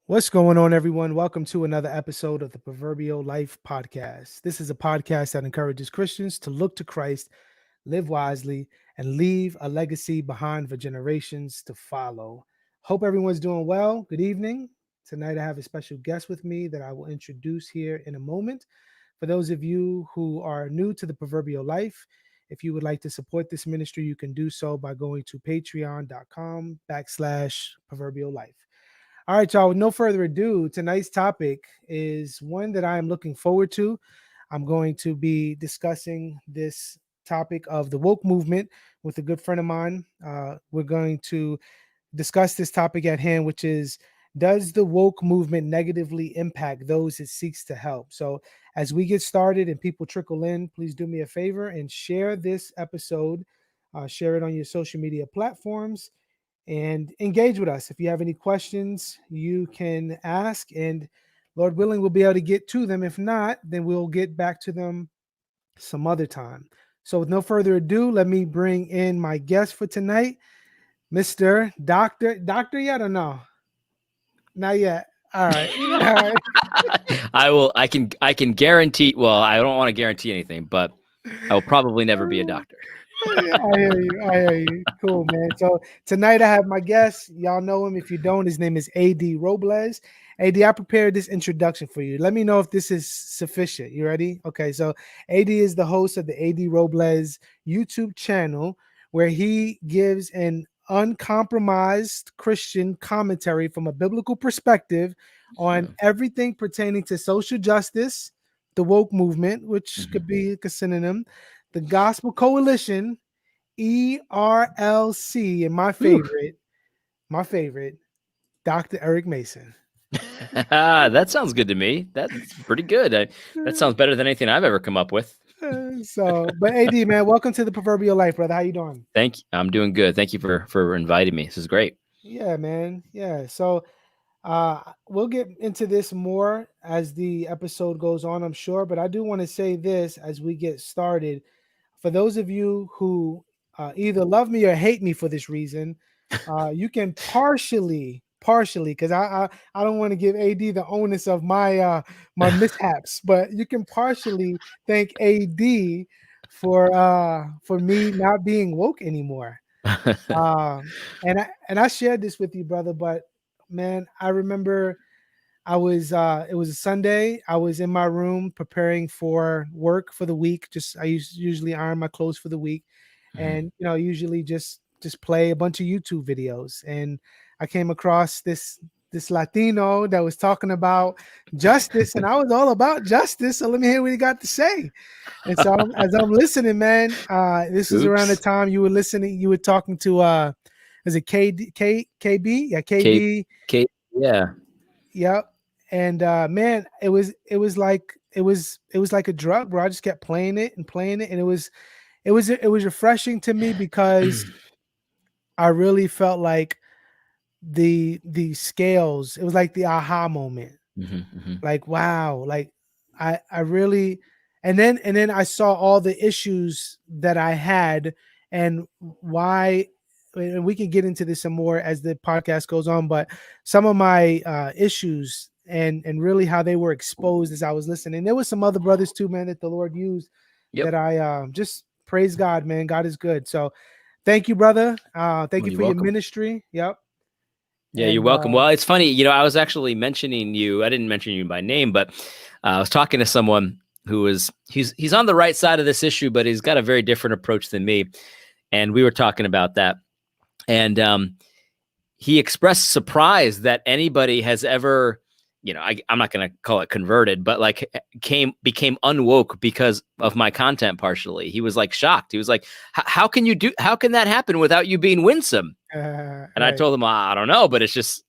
What's going on, everyone? Welcome to another episode of the Proverbial Life podcast. This is a podcast that encourages Christians to look to Christ, live wisely, and leave a legacy behind for generations to follow. Hope everyone's doing well. Good evening. Tonight, I have a special guest with me that I will introduce here in a moment. For those of you who are new to the Proverbial Life, if you would like to support this ministry, you can do so by going to patreon.com/proverbial life. All right, y'all. With no further ado, tonight's topic is one that I am looking forward to. I'm going to be discussing this topic of the woke movement with a good friend of mine. We're going to discuss this topic at hand, which is, does the woke movement negatively impact those it seeks to help? So, as we get started and people trickle in, please do me a favor and share this episode. Share it on your social media platforms and engage with us. If you have any questions, you can ask, and Lord willing, we'll be able to get to them. If not, then we'll get back to them some other time. So, with no further ado, let me bring in my guest for tonight, Mr. Doctor yet or no? Not yet. All right. All right. I will. I can guarantee. Well, I don't want to guarantee anything, but I will probably never be a doctor. Yeah, I hear you. I hear you. Cool, man. So tonight I have my guest. Y'all know him. If you don't, his name is AD Robles. AD, I prepared this introduction for you. Let me know if this is sufficient. You ready? Okay. So AD is the host of the AD Robles YouTube channel, where he gives an uncompromised Christian commentary from a biblical perspective on everything pertaining to social justice, the woke movement, which could be a synonym, the Gospel Coalition, ERLC, and my favorite, Dr. Eric Mason. That sounds good to me. That's pretty good. That sounds better than anything I've ever come up with. But AD, man, welcome to the Proverbial Life, brother. How you doing? Thank you. I'm doing good. Thank you for inviting me. This is great. Yeah, man. Yeah. So we'll get into this more as the episode goes on, I'm sure. But I do want to say this as we get started. For those of you who either love me or hate me for this reason, you can partially, because I don't want to give AD the onus of my mishaps, but you can partially thank AD for me not being woke anymore. And I shared this with you, brother, but man, I remember I was it was a Sunday. I was in my room preparing for work for the week. Just I usually iron my clothes for the week, and usually just play a bunch of YouTube videos. And I came across this Latino that was talking about justice, and I was all about justice. So let me hear what he got to say. And so as I'm listening, man, this is around the time you were listening. You were talking to is it KB? Yeah, KB. Yeah. Yep. And man, it was like a drug, bro. I just kept playing it, and it was refreshing to me because I really felt like the scales. It was like the aha moment. Like, wow, like I really, and then I saw all the issues that I had and why. And we can get into this some more as the podcast goes on, but some of my issues and really how they were exposed as I was listening. There was some other brothers too, man, that the Lord used. Yep. That I just praise God, man. God is good. So thank you, brother. Thank you for your ministry. Yep. Yeah, you're welcome. Well, it's funny, I was actually mentioning you. I didn't mention you by name, but I was talking to someone who he's on the right side of this issue, but he's got a very different approach than me. And we were talking about that. And he expressed surprise that anybody has ever, I'm not going to call it converted, but like became unwoke because of my content partially. He was like shocked. He was like, how can that happen without you being winsome? And I told him, I don't know, but it's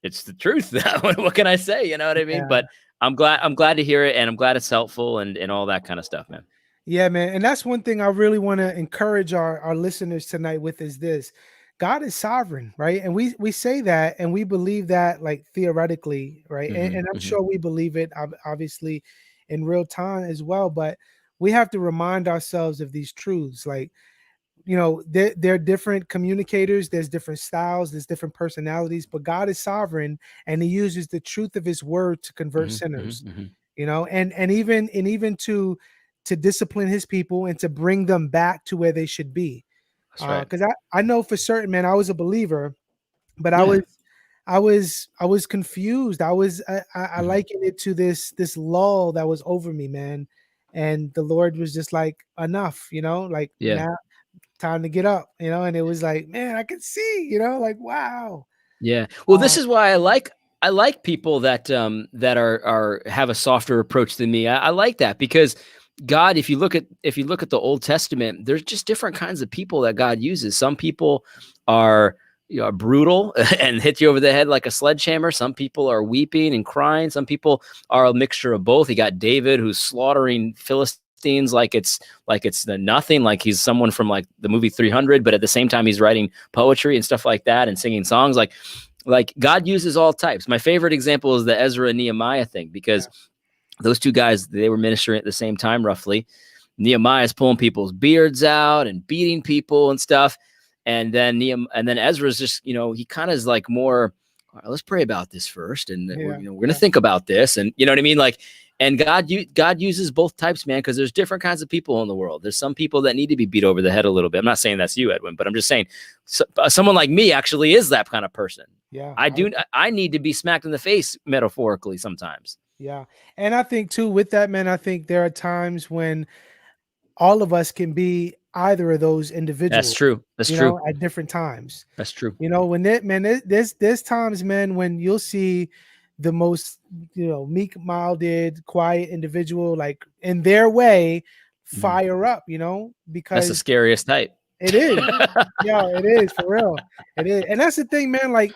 the truth. What can I say? You know what I mean? But I'm glad to hear it, and I'm glad it's helpful and all that kind of stuff, man. Yeah, man. And that's one thing I really want to encourage our listeners tonight with is this. God is sovereign, right? And we say that and we believe that like theoretically, right? And I'm sure we believe it obviously in real time as well, but we have to remind ourselves of these truths. Like they're different communicators. There's different styles. There's different personalities. But God is sovereign, and He uses the truth of His word to convert sinners. And even to discipline His people and to bring them back to where they should be. That's right. Because I know for certain, man, I was a believer, but Yeah. I was confused. I likened it to this lull that was over me, man. And the Lord was just like, enough, like Yeah. now time to get up, and it was like, man, I could see, like, wow. Yeah. Well, this Uh, is why I like people that that are have a softer approach than me. I like that because God, if you look at the Old Testament, there's just different kinds of people that God uses. Some people are brutal and hit you over the head like a sledgehammer. Some people are weeping and crying. Some people are a mixture of both. You got David who's slaughtering Philistines like it's the nothing, like he's someone from like the movie 300, but at the same time he's writing poetry and stuff like that and singing songs. Like God uses all types. My favorite example is the Ezra and Nehemiah thing, because those two guys, they were ministering at the same time, roughly. Nehemiah's pulling people's beards out and beating people and stuff. And then Ezra's just, he kind of is like more, all right, let's pray about this first. And we're going to think about this. And you know what I mean? Like, and God uses both types, man, because there's different kinds of people in the world. There's some people that need to be beat over the head a little bit. I'm not saying that's you, Edwin, but I'm just saying someone like me actually is that kind of person. Yeah. I need to be smacked in the face metaphorically sometimes. Yeah. And I think too, with that, man, I think there are times when all of us can be either of those individuals. That's true. That's true. At different times. That's true. When there's times, man, when you'll see the most, meek, milded, quiet individual, like in their way, fire up, because that's the scariest type. It is. Yeah, it is, for real. It is. And that's the thing, man. Like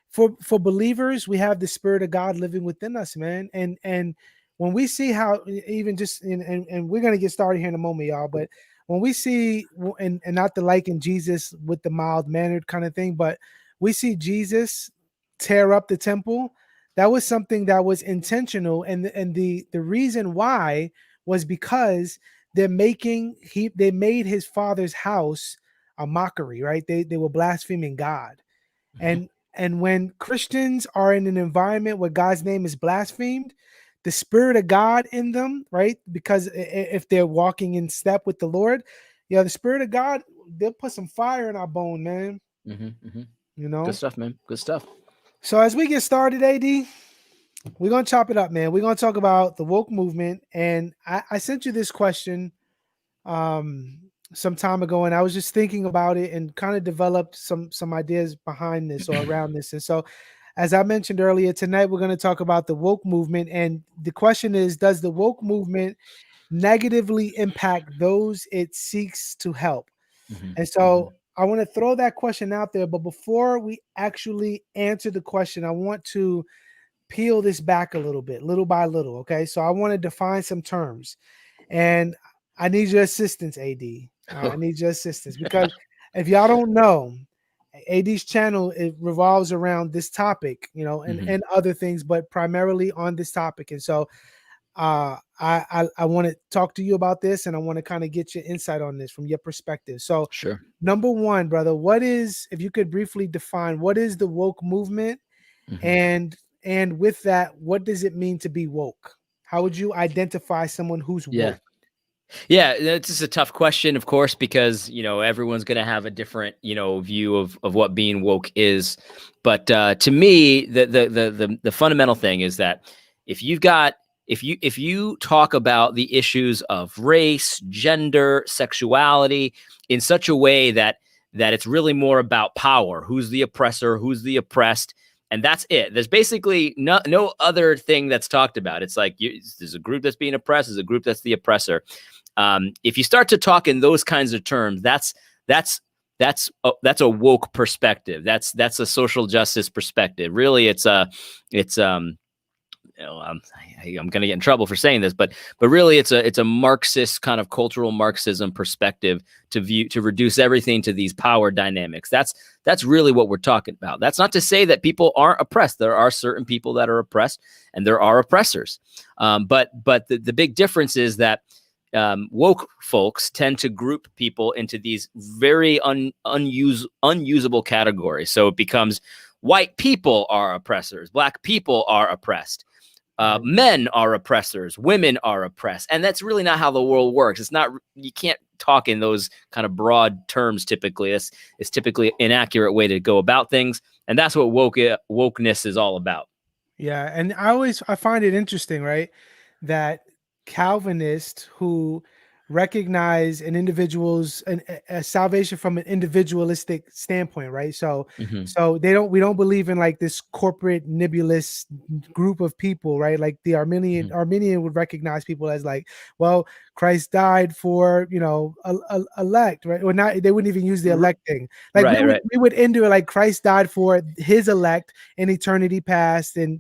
for believers, we have the Spirit of God living within us, man. And when we see how even just and we're gonna get started here in a moment, y'all, but when we see and not to liken Jesus with the mild-mannered kind of thing, but we see Jesus tear up the temple, that was something that was intentional. And the reason why was because they made his Father's house a mockery, right? They were blaspheming God. And when Christians are in an environment where God's name is blasphemed, the Spirit of God in them, right? Because if they're walking in step with the Lord, the Spirit of God, they'll put some fire in our bone, man. Good stuff, man. Good stuff. So as we get started, AD, we're going to chop it up, man. We're going to talk about the woke movement. And I sent you this question some time ago, and I was just thinking about it and kind of developed some ideas behind this or around this. And so, as I mentioned earlier, tonight we're going to talk about the woke movement. And the question is, does the woke movement negatively impact those it seeks to help? And so I want to throw that question out there. But before we actually answer the question, I want to peel this back a little bit, little by little. Okay. So I want to define some terms, and I need your assistance, AD. I need your assistance, because if y'all don't know, AD's channel, it revolves around this topic, and other things, but primarily on this topic. And so I want to talk to you about this, and I want to kind of get your insight on this from your perspective. So sure. Number one, brother, if you could briefly define what is the woke movement, and with that, what does it mean to be woke? How would you identify someone who's woke? Yeah, it's just a tough question, of course, because everyone's going to have a different view of what being woke is. But to me, the fundamental thing is that if you talk about the issues of race, gender, sexuality in such a way that it's really more about power, who's the oppressor, who's the oppressed, and that's it. There's basically no other thing that's talked about. It's like there's a group that's being oppressed, there's a group that's the oppressor. If you start to talk in those kinds of terms, that's a woke perspective. That's a social justice perspective. Really, I'm going to get in trouble for saying this, but really it's a Marxist kind of cultural Marxism perspective to reduce everything to these power dynamics. That's really what we're talking about. That's not to say that people aren't oppressed. There are certain people that are oppressed, and there are oppressors. But the big difference is that woke folks tend to group people into these very unusable categories. So it becomes white people are oppressors, black people are oppressed. Right. Men are oppressors, women are oppressed. And that's really not how the world works. It's not, you can't talk in those kind of broad terms typically. It's typically an inaccurate way to go about things. And that's what wokeness is all about. Yeah, and I find it interesting, right, that Calvinists who recognize an individual's a salvation from an individualistic standpoint, right? So Mm-hmm. so we don't believe in like this corporate nebulous group of people, right? Like the Arminian would recognize people as like, well, Christ died for, elect, right? Or not, they wouldn't even use the elect thing. Like Right. we would end it like Christ died for his elect in eternity past, and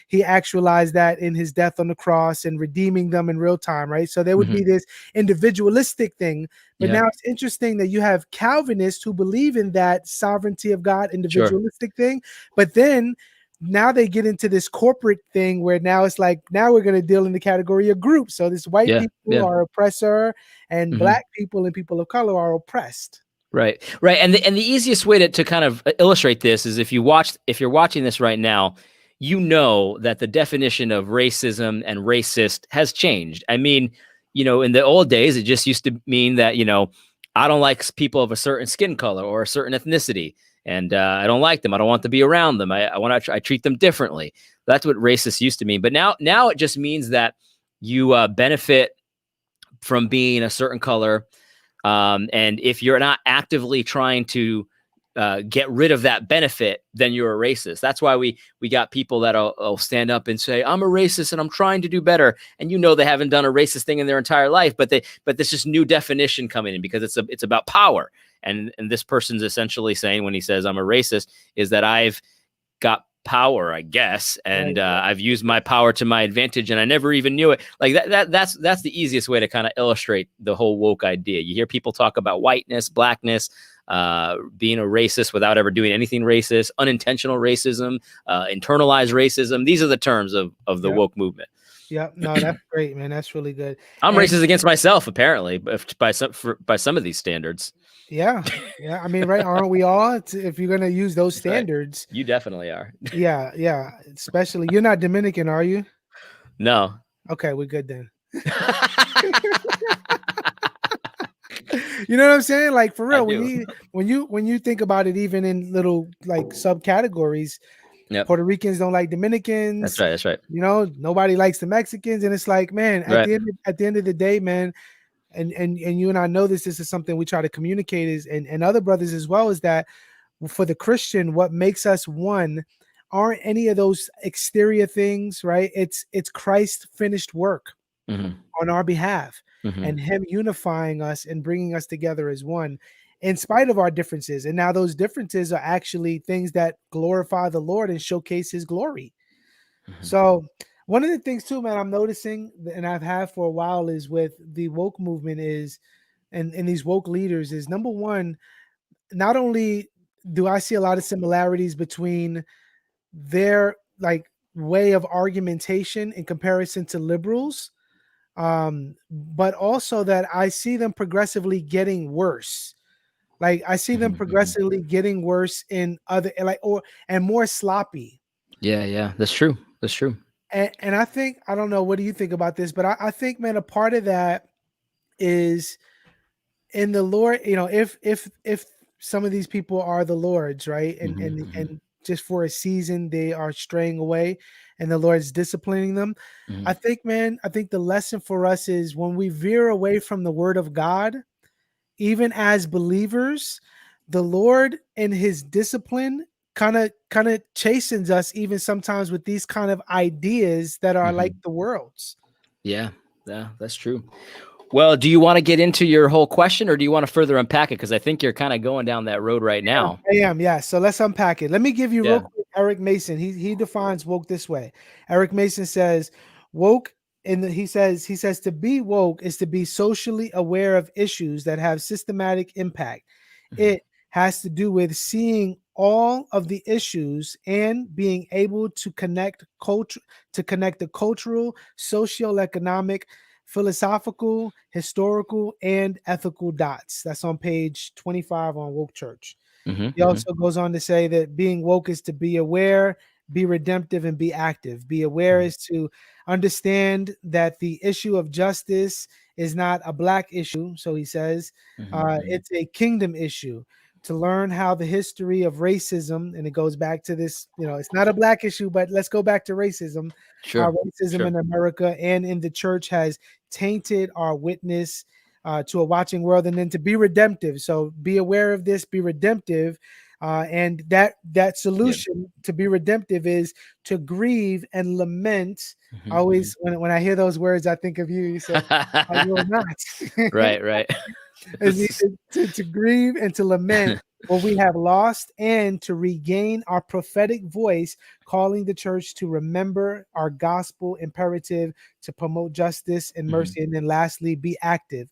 he actualized that in his death on the cross and redeeming them in real time, right? So there would be this individualistic thing. But Yeah. now it's interesting that you have Calvinists who believe in that sovereignty of God, individualistic thing, but then now they get into this corporate thing where now it's like, now we're going to deal in the category of groups. So this white people are oppressor, and black people and people of color are oppressed. Right. And the easiest way to kind of illustrate this is if you're watching this right now, you know that the definition of racism and racist has changed. I mean, in the old days, it just used to mean that, I don't like people of a certain skin color or a certain ethnicity, and I don't like them. I don't want to be around them. I treat them differently. That's what racist used to mean. But now it just means that you benefit from being a certain color. And if you're not actively trying to get rid of that benefit, then you're a racist. That's why we got people that'll stand up and say, I'm a racist and I'm trying to do better. And they haven't done a racist thing in their entire life, but this is new definition coming in because it's about power. And this person's essentially saying, when he says I'm a racist, is that I've got power, I guess, and I've used my power to my advantage, and I never even knew it. Like that's the easiest way to kind of illustrate the whole woke idea. You hear people talk about whiteness, blackness, being a racist without ever doing anything racist, unintentional racism, internalized racism. These are the terms of the woke movement. Yeah, no, that's great, man. That's really good. I'm racist against myself, apparently, by some of these standards. Yeah. I mean, right? Aren't we all? If you're gonna use those standards, you definitely are. Yeah. Especially, you're not Dominican, are you? No. Okay, we're good then. You know what I'm saying? Like, for real, when you think about it, even in little like subcategories, Puerto Ricans don't like Dominicans. That's right. Nobody likes the Mexicans, and it's like, man, at the end of the day, man. And you and I know this is something we try to communicate is and other brothers as well, is that for the Christian, what makes us one aren't any of those exterior things, right? It's Christ's finished work on our behalf, and him unifying us and bringing us together as one in spite of our differences. And now those differences are actually things that glorify the Lord and showcase his glory. So one of the things too, man, I'm noticing, and I've had for a while, is with the woke movement is, and these woke leaders is, number one, not only do I see a lot of similarities between their like way of argumentation in comparison to liberals, but also that I see them progressively getting worse. Like I see them progressively getting worse in other and more sloppy. Yeah, that's true. And I think, I don't know, what do you think about this? But I think, man, a part of that is in the Lord, if some of these people are the Lord's, right? And just for a season, they are straying away and the Lord's disciplining them. I think, man, the lesson for us is when we veer away from the word of God, even as believers, the Lord in his discipline kind of chastens us even sometimes with these kind of ideas that are like the world's. Yeah, that's true. Well, do you want to get into your whole question, or do you want to further unpack it? Because I think you're kind of going down that road right now. I am, yeah. So let's unpack it. Let me give you real quick Eric Mason. He defines woke this way. Eric Mason says woke, and he says to be woke is to be socially aware of issues that have systematic impact. It has to do with seeing all of the issues and being able to connect the cultural, socioeconomic, philosophical, historical, and ethical dots. That's on page 25 on Woke Church. He also goes on to say that being woke is to be aware, be redemptive, and be active. Be aware is to understand that the issue of justice is not a black issue. So he says it's a kingdom issue. To learn how the history of racism, and it goes back to this, it's not a black issue, but let's go back to racism. How racism in America and in the church has tainted our witness to a watching world, and then to be redemptive. So be aware of this, be redemptive. And that solution to be redemptive is to grieve and lament. Always, when I hear those words, I think of you. You said, "You will not." Right. to grieve and to lament what we have lost, and to regain our prophetic voice, calling the church to remember our gospel imperative to promote justice and mercy. And then lastly, be active.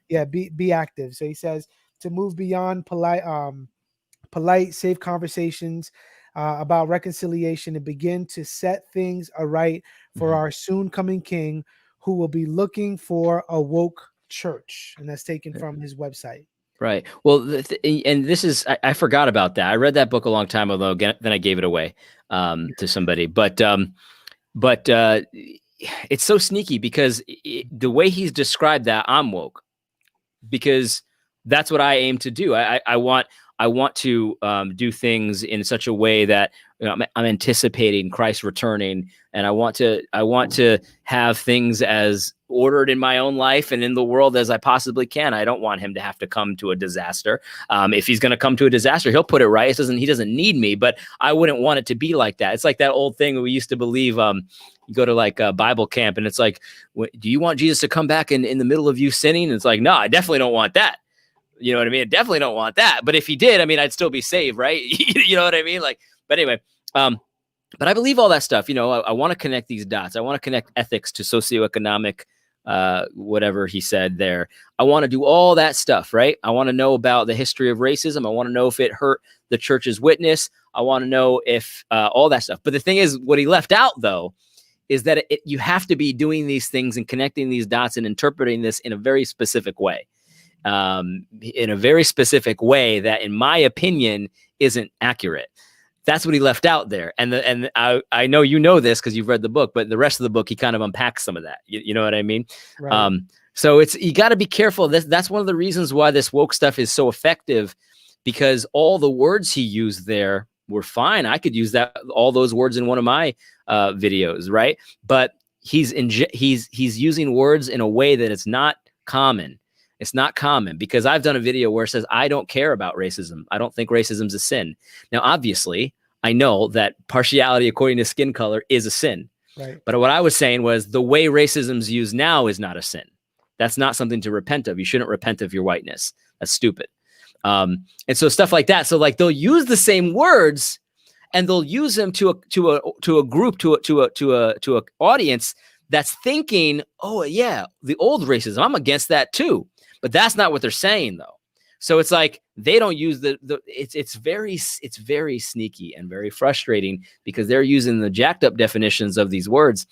Be active. So he says to move beyond polite, safe conversations about reconciliation, and begin to set things aright for our soon coming King, who will be looking for a woke church. And that's taken from his website. Right. Well, and this is, I forgot about that. I read that book a long time ago. Then I gave it away to somebody. But it's so sneaky because the way he's described that, I'm woke, because that's what I aim to do. I want to do things in such a way that I'm anticipating Christ returning, and I want to have things as ordered in my own life and in the world as I possibly can. I don't want him to have to come to a disaster. If he's going to come to a disaster, he'll put it right. He doesn't need me, but I wouldn't want it to be like that. It's like that old thing we used to believe. You go to like a Bible camp, and it's like, do you want Jesus to come back in the middle of you sinning? And it's like, no, I definitely don't want that. You know what I mean? I definitely don't want that. But if he did, I mean, I'd still be saved, right? You know what I mean? Like, but anyway, but I believe all that stuff. I want to connect these dots. I want to connect ethics to socioeconomic, whatever he said there. I want to do all that stuff, right? I want to know about the history of racism. I want to know if it hurt the church's witness. I want to know if all that stuff. But the thing is, what he left out, though, is that you have to be doing these things and connecting these dots and interpreting this in a very specific way. In a very specific way that, in my opinion, isn't accurate. That's what he left out there. And I know you know this because you've read the book, but the rest of the book, he kind of unpacks some of that. You know what I mean? Right. So you got to be careful. That's one of the reasons why this woke stuff is so effective, because all the words he used there were fine. I could use all those words in one of my videos, right? But he's using words in a way that it's not common. It's not common, because I've done a video where it says, I don't care about racism. I don't think racism's a sin. Now, obviously, I know that partiality according to skin color is a sin. Right. But what I was saying was the way racism's used now is not a sin. That's not something to repent of. You shouldn't repent of your whiteness. That's stupid. And so stuff like that. So like they'll use the same words, and they'll use them to a group, to a audience that's thinking, oh yeah, the old racism, I'm against that too. But that's not what they're saying, though. So it's like they don't use it's very sneaky and very frustrating, because they're using the jacked up definitions of these words,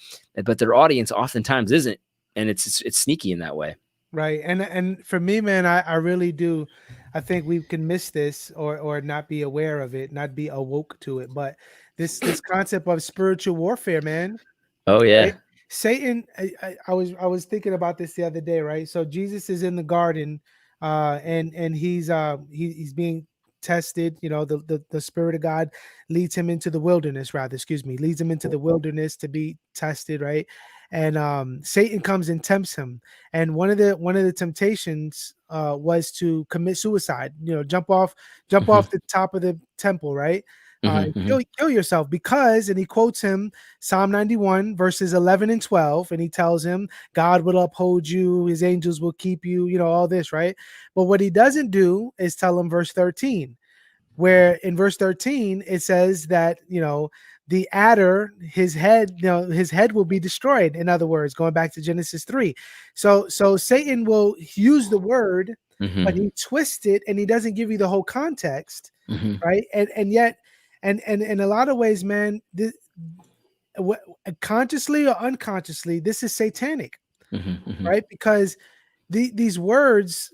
but their audience oftentimes isn't, and it's sneaky in that way. Right. And for me, man, I really do. I think we can miss this or not be aware of it, not be awoke to it. But this concept of spiritual warfare, man. Oh yeah. Right? Satan, I was thinking about this the other day, right? So Jesus is in the garden, and he's being tested. The Spirit of God leads him into the wilderness, leads him into the wilderness to be tested, right? And Satan comes and tempts him. And one of the temptations was to commit suicide. Jump off the top of the temple, right? Kill yourself, because, and he quotes him Psalm 91 verses 11 and 12, and he tells him God will uphold you, his angels will keep you, all this, right? But what he doesn't do is tell him verse 13, where in verse 13 it says that the adder, his head will be destroyed. In other words, going back to Genesis 3. So Satan will use the word, but he twists it, and he doesn't give you the whole context, right? And yet, and in a lot of ways, man, this, consciously or unconsciously, this is satanic. right? Because these words,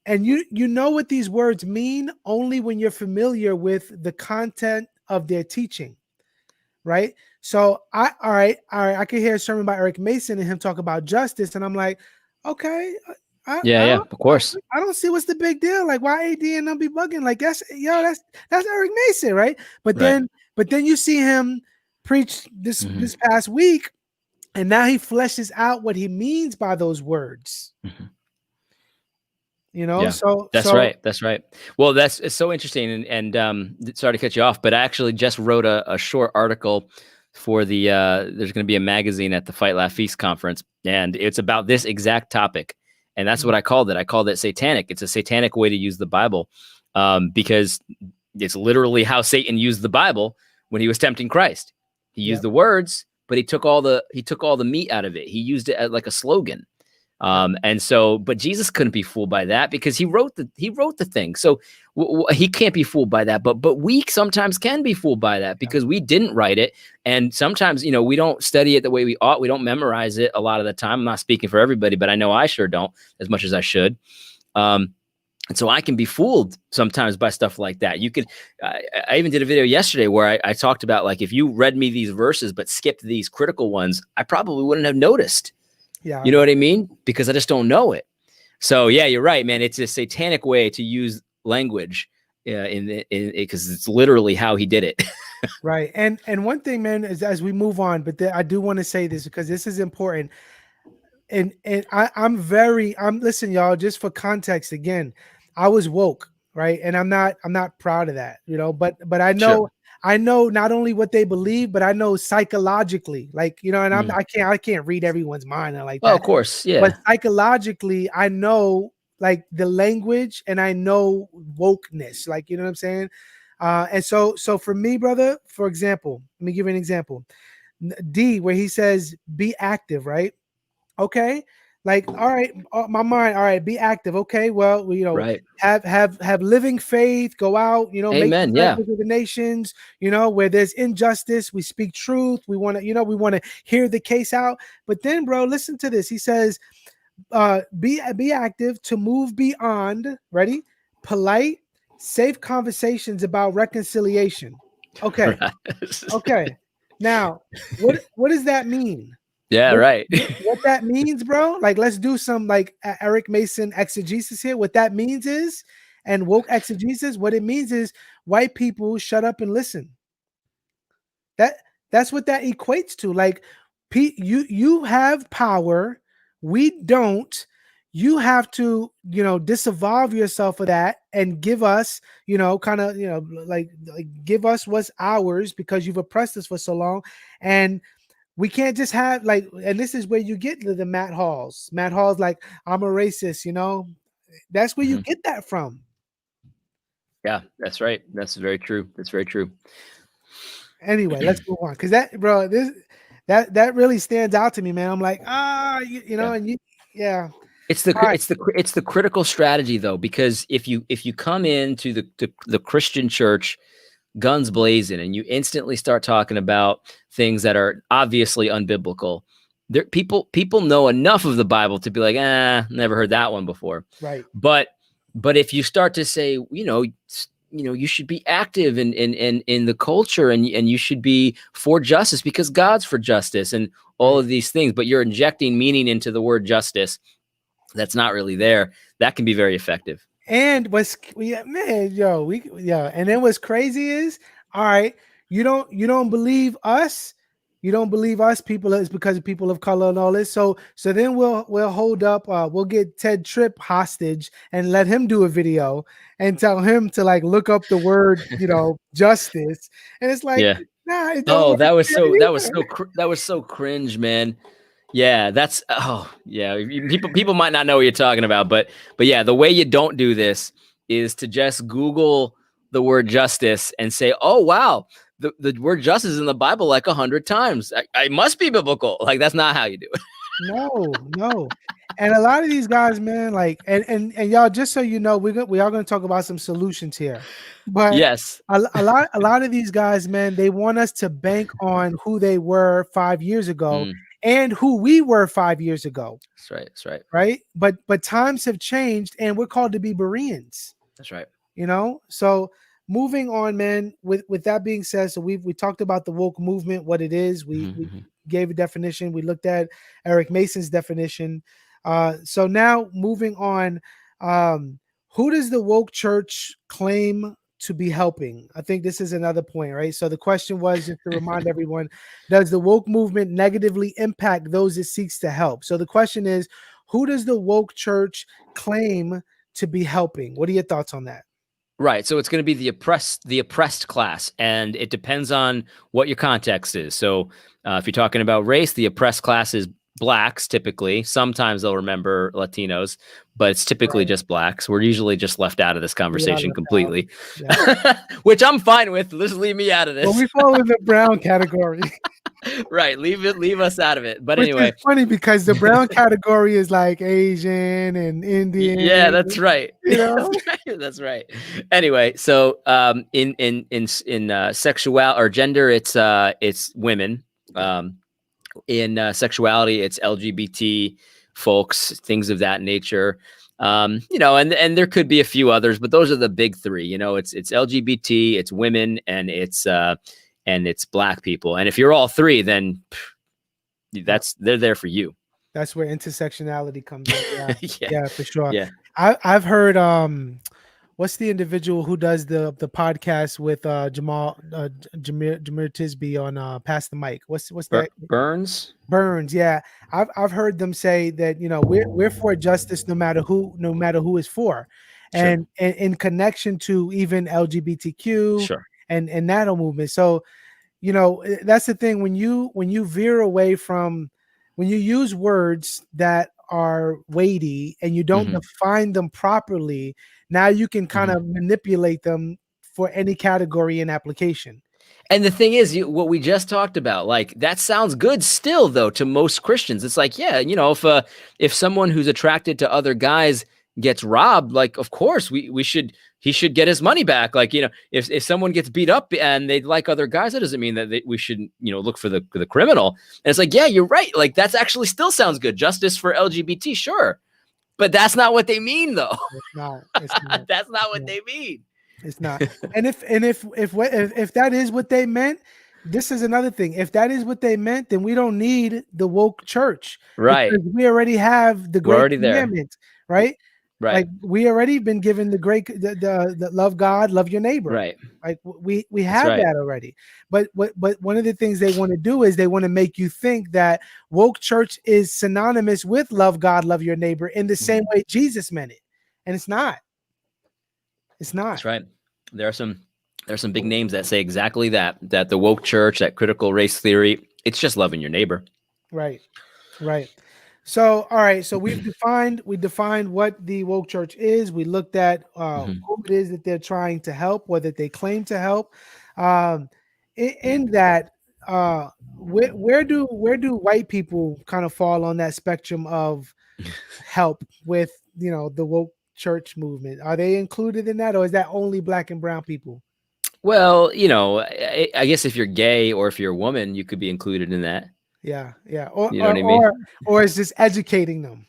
and you know what these words mean only when you're familiar with the content of their teaching, right? So all right, I could hear a sermon by Eric Mason and him talk about justice, and I'm like, okay, Yeah, I yeah, don't of course. I don't see what's the big deal. Like, why AD and them be bugging? Like, that's Eric Mason, right? But Right. then you see him preach this past week, and now he fleshes out what he means by those words. You know, Yeah, so that's right. That's right. Well, it's so interesting, and sorry to cut you off, but I actually just wrote a short article for the there's going to be a magazine at the Fight Laugh Feast conference, and it's about this exact topic, and that's what I called it. I called it satanic. It's a satanic way to use the Bible, because it's literally how Satan used the Bible when he was tempting Christ. He used the words, but he took all the meat out of it. He used it as like a slogan. And so, but Jesus couldn't be fooled by that because he wrote the thing. So he can't be fooled by that. But we sometimes can be fooled by that because we didn't write it. And sometimes, we don't study it the way we ought. We don't memorize it a lot of the time. I'm not speaking for everybody, but I know I sure don't as much as I should. And so I can be fooled sometimes by stuff like that. You could, I even did a video yesterday where I talked about, like, if you read me these verses, but skipped these critical ones, I probably wouldn't have noticed. Yeah. You know what I mean? Because I just don't know it. So yeah, you're right, man. It's a satanic way to use language because it's literally how he did it. Right. And one thing, man, is as we move on, but I do want to say this because this is important. And I'm listen, y'all, just for context again, I was woke, right? And I'm not proud of that, but I know Sure. I know not only what they believe, but I know psychologically, like, and I can't read everyone's mind like that. Well, of course, yeah. But psychologically, I know, like, the language, and I know wokeness, like, you know what I'm saying? And so for me, brother, for example, let me give you an example. D, where he says, be active, right? Okay. Like, all right, my mind, all right, be active. Okay, well, Right. have living faith, go out, make Amen. Yeah. disciples of the nations, where there's injustice, we speak truth. We want to hear the case out. But then, bro, listen to this. He says, be active to move beyond, ready, polite, safe conversations about reconciliation. Okay. Right. Okay. Now, what does that mean? Yeah, right. What that means, bro, like, let's do some, like, Eric Mason exegesis here. What that means is, and woke exegesis, what it means is, white people shut up and listen. That's what that equates to. Like, you have power, we don't. You have to, disavow yourself of that and give us, kind of, like give us what's ours because you've oppressed us for so long. And we can't just have, like, and this is where you get the Matt Halls. Matt Halls, like, I'm a racist, that's where you get that from. Yeah, that's right. That's very true. That's very true. Anyway, let's move on. Cause that really stands out to me, man. I'm like, and It's the critical strategy, though, because if you come into the Christian church guns blazing and you instantly start talking about things that are obviously unbiblical, people know enough of the Bible to be like, never heard that one before. Right. But if you start to say, you should be active in the culture and you should be for justice because God's for justice and all of these things, but you're injecting meaning into the word justice that's not really there, that can be very effective. And and then what's crazy is, all right, you don't believe us. You don't believe us people is because of people of color and all this. So then we'll hold up, we'll get Ted Tripp hostage and let him do a video and tell him to, like, look up the word, justice. And it's like, yeah. Nah, it don't work. that was so cringe, man. Yeah, people might not know what you're talking about, but yeah, the way you don't do this is to just Google the word justice and say, oh wow, the word justice is in the Bible like 100 times. I must be biblical. Like, that's not how you do it. No. And a lot of these guys, man, like, and y'all, just so you know, we are going to talk about some solutions here. But yes, a lot of these guys, man, they want us to bank on who they were 5 years ago and who we were 5 years ago, That's right. That's right. right? But times have changed, and we're called to be Bereans. That's right. So moving on, man. With that being said, so we talked about the woke movement, what it is. We gave a definition. We looked at Eric Mason's definition. So now moving on, who does the woke church claim to be helping? I think this is another point, right? So the question was, just to remind everyone, does the woke movement negatively impact those it seeks to help? So the question is, who does the woke church claim to be helping? What are your thoughts on that? Right. So it's going to be the oppressed class, and it depends on what your context is. So if you're talking about race, the oppressed class is blacks typically. Sometimes they'll remember Latinos, but it's typically just blacks. We're usually just left out of this conversation completely, which I'm fine with. Just leave me out of this. Well, we fall in the brown category. Right. Leave us out of it. But Which anyway, is funny because the brown category is like Asian and Indian. Yeah, that's right. That's right. That's right. Anyway, so in sexual or gender, it's women. In sexuality, it's LGBT folks, things of that nature. And there could be a few others, but those are the big three. It's LGBT, it's women, and it's black people. And if you're all three, then they're there for you. That's where intersectionality comes in. Yeah, for sure. Yeah. I've heard what's the individual who does the podcast with Jameer Tisby on Pass the Mic? What's that? Burns. Yeah. I've heard them say that we're for justice no matter who is for. And in connection to even LGBTQ and that movement. So that's the thing, when you veer away from, when you use words that are weighty and you don't define them properly, now you can kind of manipulate them for any category and application. And the thing is, what we just talked about, like, that sounds good still, though, to most Christians. It's like, if someone who's attracted to other guys gets robbed, like, of course he should get his money back. Like, if someone gets beat up and they like other guys, that doesn't mean that we shouldn't, look for the criminal. And it's like, yeah, you're right. Like, that's actually still sounds good. Justice for LGBT, sure. But that's not what they mean, though. It's not. That's not what they mean. It's not. And if that is what they meant, this is another thing. If that is what they meant, then we don't need the woke church, right? Because we already have the great commandment, right? Right. Like, we already been given the love God, love your neighbor. Right. Like, we have that already. But one of the things they want to do is they want to make you think that woke church is synonymous with love God, love your neighbor in the same way Jesus meant it. And it's not. It's not. That's right. There are some big names that say exactly that the woke church, that critical race theory, it's just loving your neighbor. Right. So, all right. So we defined what the woke church is. We looked at who it is that they're trying to help, or that they claim to help. In that, where do white people kind of fall on that spectrum of help with the woke church movement? Are they included in that, or is that only black and brown people? Well, I guess if you're gay or if you're a woman, you could be included in that. Yeah. Or or it's just educating them.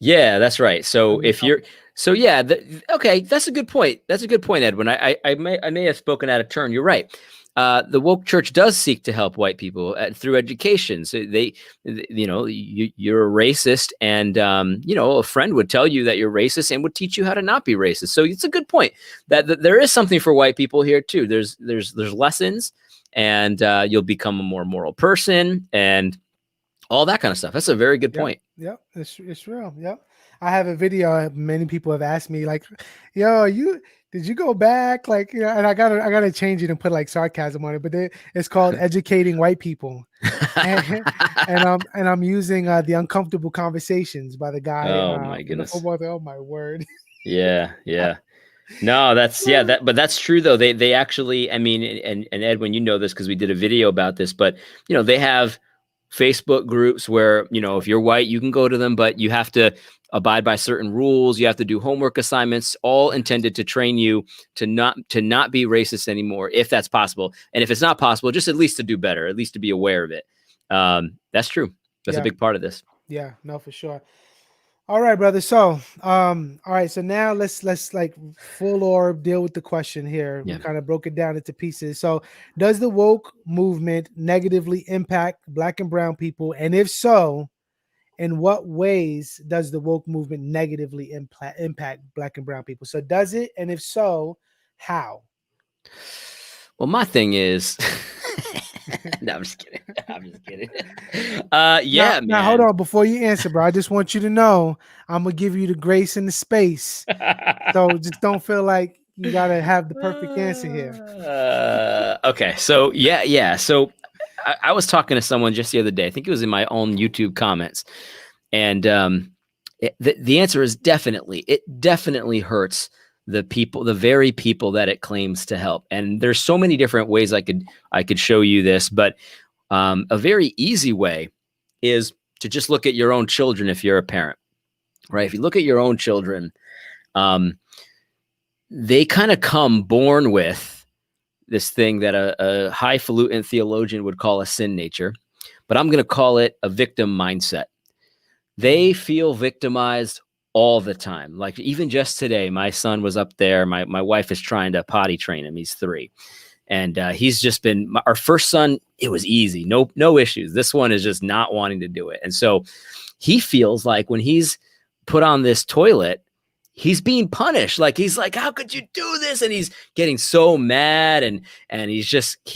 Yeah, that's right. So okay, that's a good point. That's a good point, Edwin. I may have spoken out of turn. You're right. The woke church does seek to help white people through education. So you're a racist, and a friend would tell you that you're racist and would teach you how to not be racist. So it's a good point that there is something for white people here too. There's lessons, and you'll become a more moral person and all that kind of stuff. That's a very good point. Yep, it's real. Yep. I have a video. Many people have asked me, like, "Yo, did you go back?" Like, and I gotta change it and put like sarcasm on it. But it's called "Educating White People," and I'm using the Uncomfortable Conversations by the guy. Oh my goodness! Oh my word! Yeah. No, but that's true though. They actually, I mean, and Edwin, you know this because we did a video about this. But they have Facebook groups where, if you're white, you can go to them, but you have to abide by certain rules. You have to do homework assignments, all intended to train you to not be racist anymore, if that's possible. And if it's not possible, just at least to do better, at least to be aware of it. That's true. That's a Yeah. big part of this. Yeah. No, for sure. All right, brother. So, all right. So now let's like full orb deal with the question here. We Yeah. kind of broke it down into pieces. So, does the woke movement negatively impact Black and brown people? And if so, in what ways does the woke movement negatively impact Black and brown people? So, does it? And if so, how? Well, my thing is, no, I'm just kidding. I'm just kidding. Yeah, Now, hold man. on. Before you answer, bro, I just want you to know I'm gonna give you the grace and the space. So just don't feel like you gotta have the perfect answer here. Okay. So yeah. So I was talking to someone just the other day. I think it was in my own YouTube comments, and the answer is definitely. It definitely hurts the people, the very people that it claims to help. And there's so many different ways I could show you this, but a very easy way is to just look at your own children if you're a parent, right? If you look at your own children, they kind of come born with this thing that a highfalutin theologian would call a sin nature, but I'm going to call it a victim mindset. They feel victimized all the time. Like even just today, my son was up there. My wife is trying to potty train him. He's 3. And he's just been our first son. It was easy. No issues. This one is just not wanting to do it. And so he feels like when he's put on this toilet, he's being punished. Like he's like, how could you do this? And he's getting so mad and he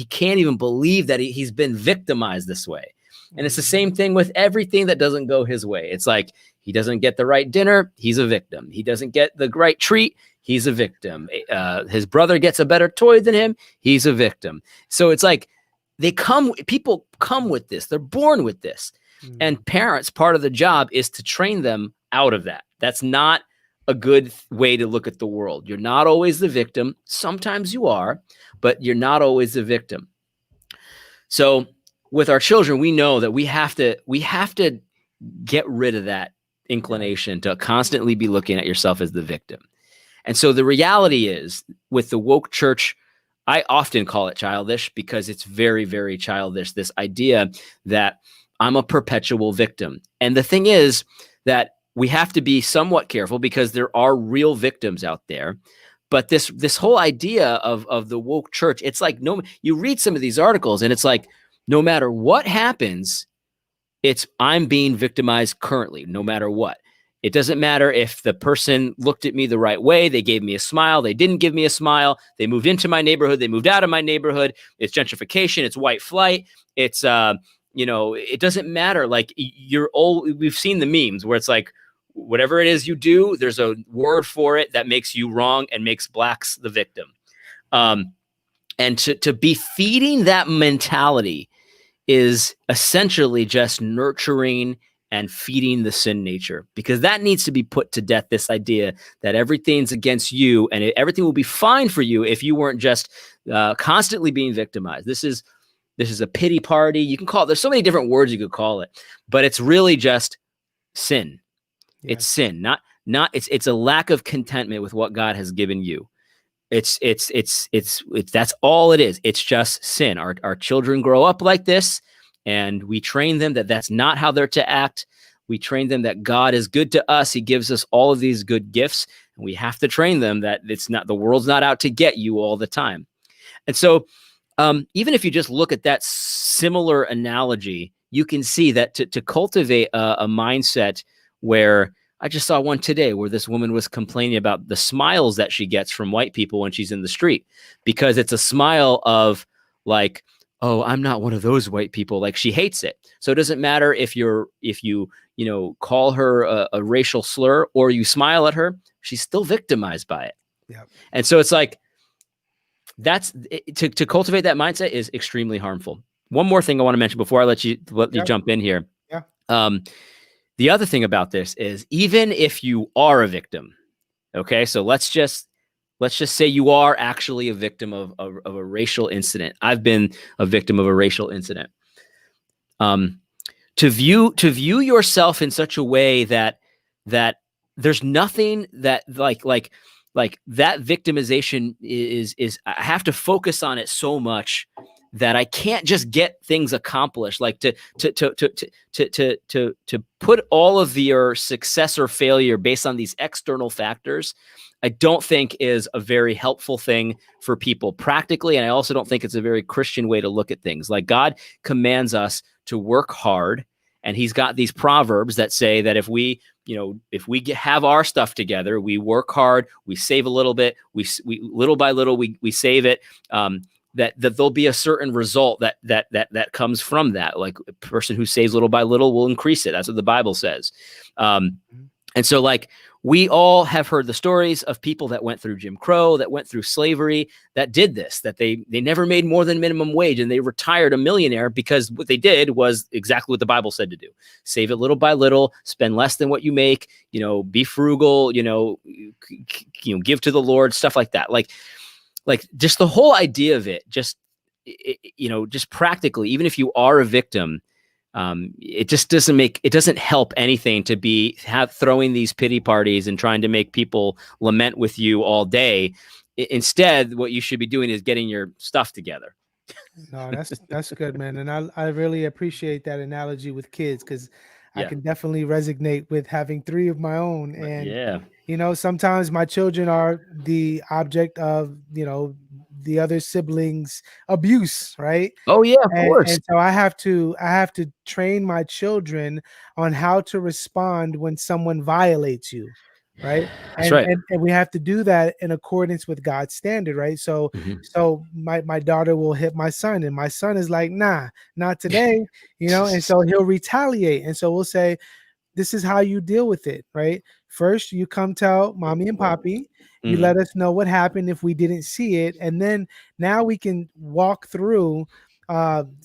can't even believe that he's been victimized this way. And it's the same thing with everything that doesn't go his way. It's like he doesn't get the right dinner, he's a victim. He doesn't get the right treat, he's a victim. His brother gets a better toy than him, he's a victim. So it's like people come with this. They're born with this. And parents, part of the job is to train them out of that. That's not a good way to look at the world. You're not always the victim. Sometimes you are, but you're not always the victim. So with our children, we know that we have to get rid of that inclination to constantly be looking at yourself as the victim. And so the reality is with the woke church, I often call it childish because it's very, very childish. This idea that I'm a perpetual victim. And the thing is that we have to be somewhat careful because there are real victims out there. But this whole idea of the woke church, it's like you read some of these articles and it's like, no matter what happens, I'm being victimized currently, no matter what. It doesn't matter if the person looked at me the right way, they gave me a smile, they didn't give me a smile, they moved into my neighborhood, they moved out of my neighborhood. It's gentrification, it's white flight, it's it doesn't matter. Like we've seen the memes where it's like, whatever it is you do, there's a word for it that makes you wrong and makes blacks the victim. And to be feeding that mentality is essentially just nurturing and feeding the sin nature, because that needs to be put to death. This idea that everything's against you and everything will be fine for you if you weren't just constantly being victimized. This is a pity party. You can call it, there's so many different words you could call it, but it's really just sin. Yeah. It's sin, it's a lack of contentment with what God has given you. It's that's all it is. It's just sin. Our children grow up like this, and we train them that that's not how they're to act. We train them that God is good to us. He gives us all of these good gifts, and we have to train them that the world's not out to get you all the time. And so, even if you just look at that similar analogy, you can see that to cultivate a mindset where I just saw one today where this woman was complaining about the smiles that she gets from white people when she's in the street, because it's a smile of like, oh, I'm not one of those white people. Like she hates it. So it doesn't matter if you call her a racial slur or you smile at her, she's still victimized by it. Yeah. And so it's like, to cultivate that mindset is extremely harmful. One more thing I want to mention before I let you jump in here. Yeah. The other thing about this is, even if you are a victim, okay, so let's just say you are actually a victim of a racial incident. I've been a victim of a racial incident. To view yourself in such a way that there's nothing that like that victimization is I have to focus on it so much that I can't just get things accomplished, like to put all of your success or failure based on these external factors, I don't think is a very helpful thing for people practically. And I also don't think it's a very Christian way to look at things. Like, God commands us to work hard. And he's got these proverbs that say that if we have our stuff together, we work hard, we save a little bit, we little by little, we save it, that there'll be a certain result that comes from that. Like, a person who saves little by little will increase it. That's what the Bible says. And so, like, we all have heard the stories of people that went through Jim Crow, that went through slavery, that did this, that they never made more than minimum wage, and they retired a millionaire because what they did was exactly what the Bible said to do. Save it little by little, spend less than what you make, be frugal, give to the Lord, stuff like that. Like just the whole idea of it, just practically, even if you are a victim, it just doesn't help anything to be throwing these pity parties and trying to make people lament with you all day. Instead, what you should be doing is getting your stuff together. No, that's good, man. And I really appreciate that analogy with kids, because I can definitely resonate with having 3 of my own. And sometimes my children are the object of the other siblings' abuse, right? Oh yeah, of course. And so I have to train my children on how to respond when someone violates you, right? That's right. And we have to do that in accordance with God's standard, right? So so my daughter will hit my son, and my son is like, nah, not today, and so he'll retaliate. And so we'll say, this is how you deal with it, right? First, you come tell mommy and poppy. You let us know what happened if we didn't see it. And then now we can walk through,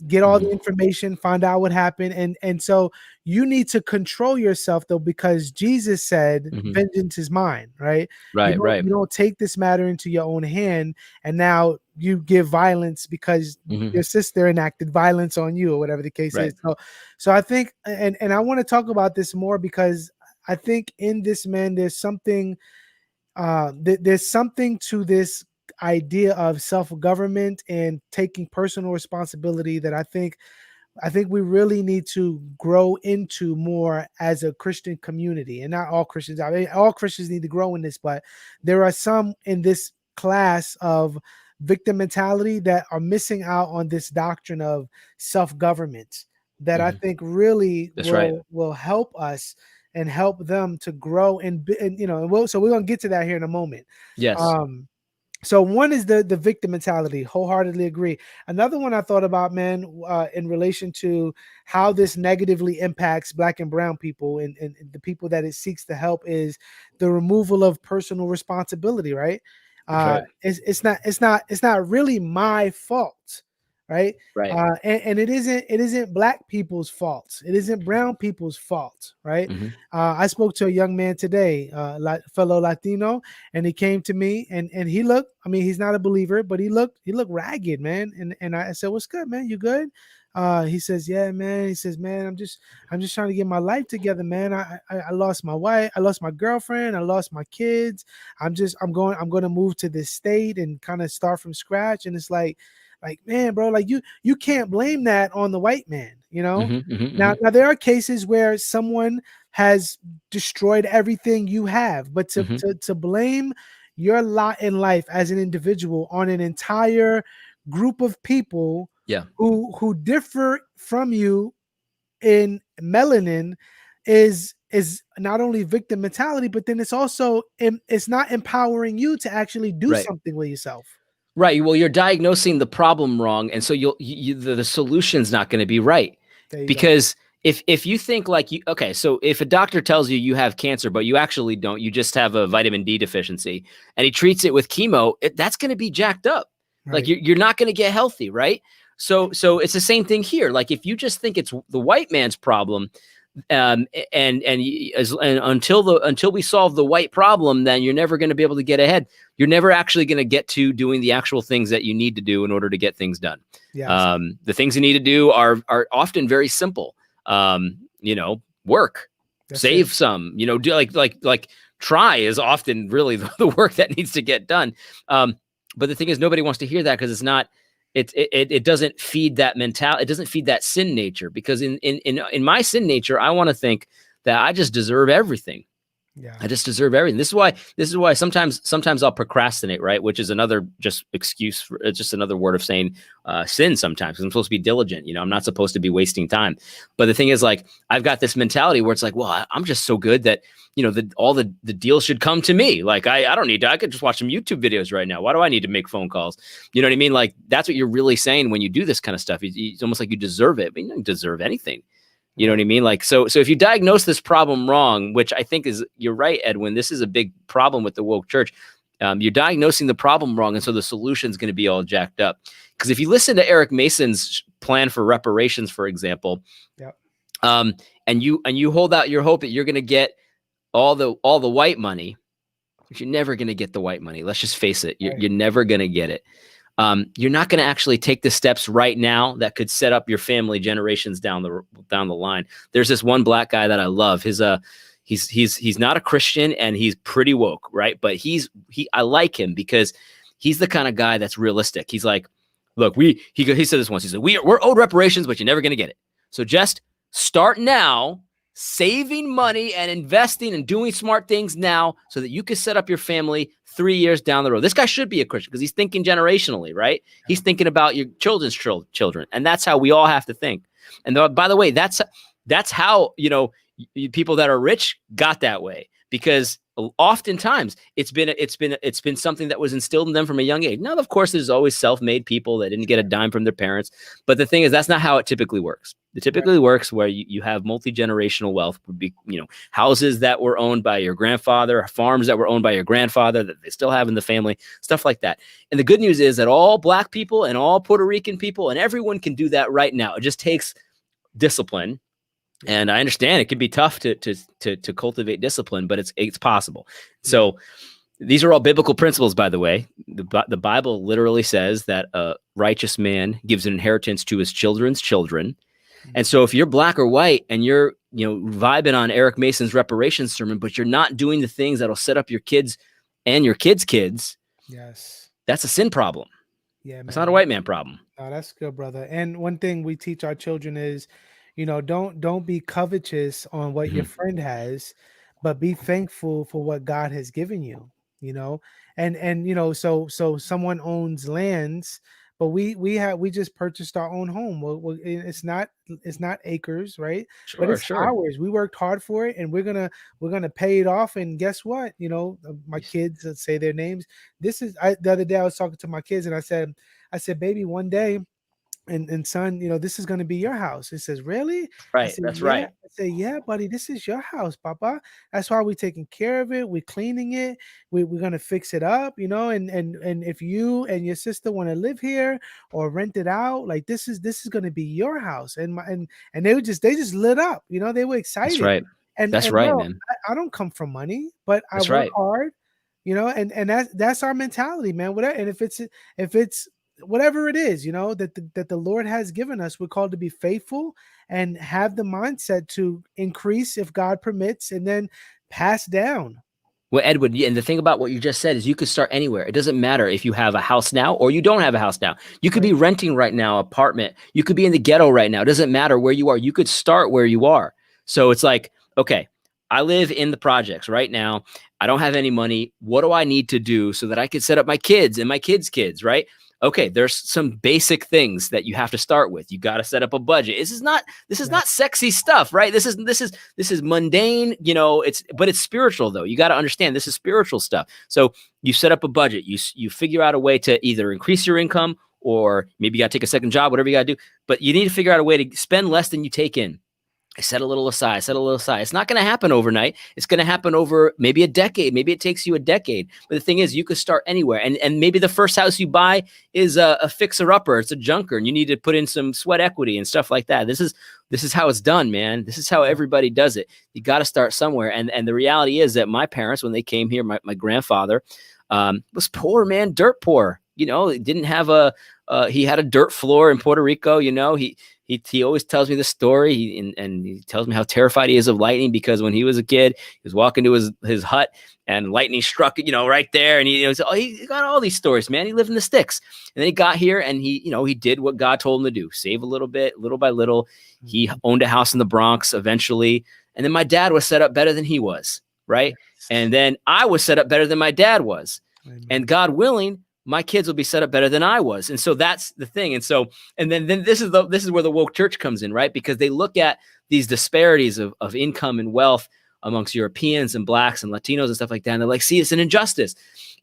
get all the information, find out what happened. And so you need to control yourself, though, because Jesus said, vengeance is mine, right? Right. You don't take this matter into your own hand, and now you give violence because your sister enacted violence on you, or whatever the case is. So I think, and I want to talk about this more, because I think in this, man, there's something to this idea of self-government and taking personal responsibility that I think we really need to grow into more as a Christian community. And not all Christians, I mean, all Christians need to grow in this, but there are some in this class of victim mentality that are missing out on this doctrine of self-government that I think really will help us and help them to grow so we're going to get to that here in a moment. Yes. So one is the victim mentality. Wholeheartedly agree. Another one I thought about, man, in relation to how this negatively impacts Black and brown people and the people that it seeks to help, is the removal of personal responsibility, right? It's not really my fault. Right. And it isn't Black people's fault. It isn't brown people's fault. Right. I spoke to a young man today, fellow Latino, and he came to me and he looked, I mean, he's not a believer, but he looked ragged, man. And I said, what's good, man? You good? He says, yeah, man. He says, man, I'm just trying to get my life together, man. I lost my wife. I lost my girlfriend. I lost my kids. I'm going to move to this state and kind of start from scratch. And it's like, man, bro, like you can't blame that on the white man, Now there are cases where someone has destroyed everything you have, but to blame your lot in life as an individual on an entire group of people who differ from you in melanin is not only victim mentality, but then it's not empowering you to actually do something with yourself. Right. Well, you're diagnosing the problem wrong, and so the solution's not going to be right. Because if you think like so if a doctor tells you have cancer, but you actually don't, you just have a vitamin D deficiency, and he treats it with chemo, that's going to be jacked up. Right. Like you're not going to get healthy, right? So it's the same thing here. Like if you just think it's the white man's problem, and until we solve the white problem, then you're never going to be able to get ahead. You're never actually going to get to doing the actual things that you need to do in order to get things done. Yes. The things you need to do are often very simple. Work, save some, do like try is often really the work that needs to get done. But the thing is, nobody wants to hear that because it doesn't feed that mentality. It doesn't feed that sin nature, because in my sin nature, I want to think that I just deserve everything. Yeah. I just deserve everything. This is why sometimes I'll procrastinate, right? Which is another just excuse for, it's just another word of saying sin sometimes, because I'm supposed to be diligent. I'm not supposed to be wasting time. But the thing is, like, I've got this mentality where it's like, well, I'm just so good that, all the deals should come to me. Like, I don't need to, I could just watch some YouTube videos right now. Why do I need to make phone calls? You know what I mean? Like, that's what you're really saying when you do this kind of stuff. It's almost like you deserve it, but you don't deserve anything. You know what I mean? Like, so if you diagnose this problem wrong, which I think you're right, Edwin, this is a big problem with the woke church. You're diagnosing the problem wrong. And so the solution is going to be all jacked up. Because if you listen to Eric Mason's plan for reparations, for example, yep. And you hold out your hope that you're going to get all the white money, but you're never going to get the white money. Let's just face it. You're never going to get it. You're not going to actually take the steps right now that could set up your family generations down the line. There's this one black guy that I love. He's not a Christian, and he's pretty woke, right? But I like him because he's the kind of guy that's realistic. He's like, look, he said this once. He said, we're owed reparations, but you're never going to get it. So just start now, saving money and investing and doing smart things now, so that you can set up your family 3 years down the road. This guy should be a Christian because he's thinking generationally, right? Yeah. He's thinking about your children's children. And that's how we all have to think. And by the way, that's how, people that are rich got that way, because oftentimes it's been something that was instilled in them from a young age. Now, of course, there's always self-made people that didn't get a dime from their parents. But the thing is, that's not how it typically works. It typically works where you have multi-generational wealth, would be, houses that were owned by your grandfather, farms that were owned by your grandfather that they still have in the family, stuff like that. And the good news is that all black people and all Puerto Rican people and everyone can do that right now. It just takes discipline. And I understand it can be tough to cultivate discipline, but it's possible. So these are all biblical principles, by the way. The Bible literally says that a righteous man gives an inheritance to his children's children. And so if you're black or white and you're, vibing on Eric Mason's reparations sermon, but you're not doing the things that'll set up your kids and your kids' kids, yes, that's a sin problem. Yeah, man. It's not a white man problem. Oh, that's good, brother. And one thing we teach our children is, don't be covetous on what your friend has, but be thankful for what God has given you. So someone owns lands, but we just purchased our own home. Well, it's not acres, right? Sure, but it's ours. We worked hard for it, and we're gonna pay it off. And guess what? My kids, let's say their names. The other day I was talking to my kids, and I said, baby, one day, and son, this is going to be your house. It says, really? Right. That's right. I say, yeah, buddy, this is your house, Papa. That's why we're taking care of it. We're cleaning it. We're going to fix it up, and if you and your sister want to live here or rent it out, like this is going to be your house. And they just lit up, they were excited. That's right. And that's right, bro, man. I don't come from money, but I work hard, and that's our mentality, man. Whatever. And if it's whatever it is, that the Lord has given us, we're called to be faithful and have the mindset to increase if God permits, and then pass down. Well, Edwin, and the thing about what you just said is you could start anywhere. It doesn't matter if you have a house now or you don't have a house now. You could be renting right now, apartment. You could be in the ghetto right now. It doesn't matter where you are. You could start where you are. So it's like, okay, I live in the projects right now. I don't have any money. What do I need to do so that I could set up my kids and my kids' kids, right? Okay, there's some basic things that you have to start with. You got to set up a budget. This is not sexy stuff, right? This is mundane, but it's spiritual though. You got to understand this is spiritual stuff. So you set up a budget. You figure out a way to either increase your income, or maybe you got to take a second job, whatever you got to do. But you need to figure out a way to spend less than you take in. I set a little aside. It's not going to happen overnight. It's going to happen over maybe a decade. Maybe it takes you a decade. But the thing is, you could start anywhere. And maybe the first house you buy is a fixer-upper. It's a junker, and you need to put in some sweat equity and stuff like that. This is how it's done, man. This is how everybody does it. You got to start somewhere. And the reality is that my parents, when they came here, my grandfather was poor, man, dirt poor. Didn't have a he had a dirt floor in Puerto Rico. He always tells me the story, and he tells me how terrified he is of lightning, because when he was a kid, he was walking to his hut and lightning struck, right there. And he got all these stories, man. He lived in the sticks, and then he got here, and he did what God told him to do: save a little bit, little by little. He owned a house in the Bronx eventually, and then my dad was set up better than he was, right? Yes. And then I was set up better than my dad was, Amen. and God willing, my kids will be set up better than I was. And so that's the thing. And then this is where the woke church comes in, right? Because they look at these disparities of income and wealth amongst Europeans and blacks and Latinos and stuff like that. And they're like, see, it's an injustice.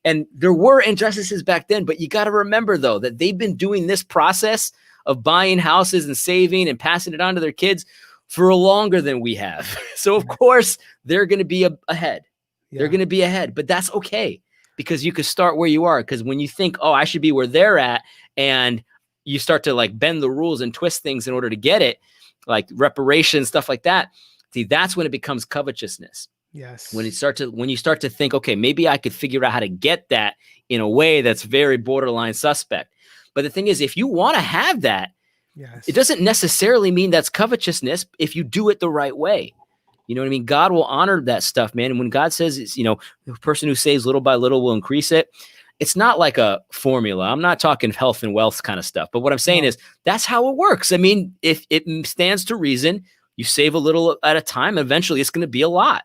And there were injustices back then, but you got to remember, though, that they've been doing this process of buying houses and saving and passing it on to their kids for longer than we have. So of course they're going to be ahead. Yeah. They're going to be ahead, but that's okay, because you could start where you are. Because when you think, oh, I should be where they're at, and you start to like bend the rules and twist things in order to get it, like reparations, stuff like that. See, that's when it becomes covetousness. Yes. When you start to think, okay, maybe I could figure out how to get that in a way that's very borderline suspect. But the thing is, if you want to have that, yes, it doesn't necessarily mean that's covetousness if you do it the right way. You know what I mean? God will honor that stuff, man. And when God says, it's, the person who saves little by little will increase it, it's not like a formula. I'm not talking health and wealth kind of stuff. But what I'm saying is that's how it works. I mean, if it stands to reason, you save a little at a time, eventually it's going to be a lot.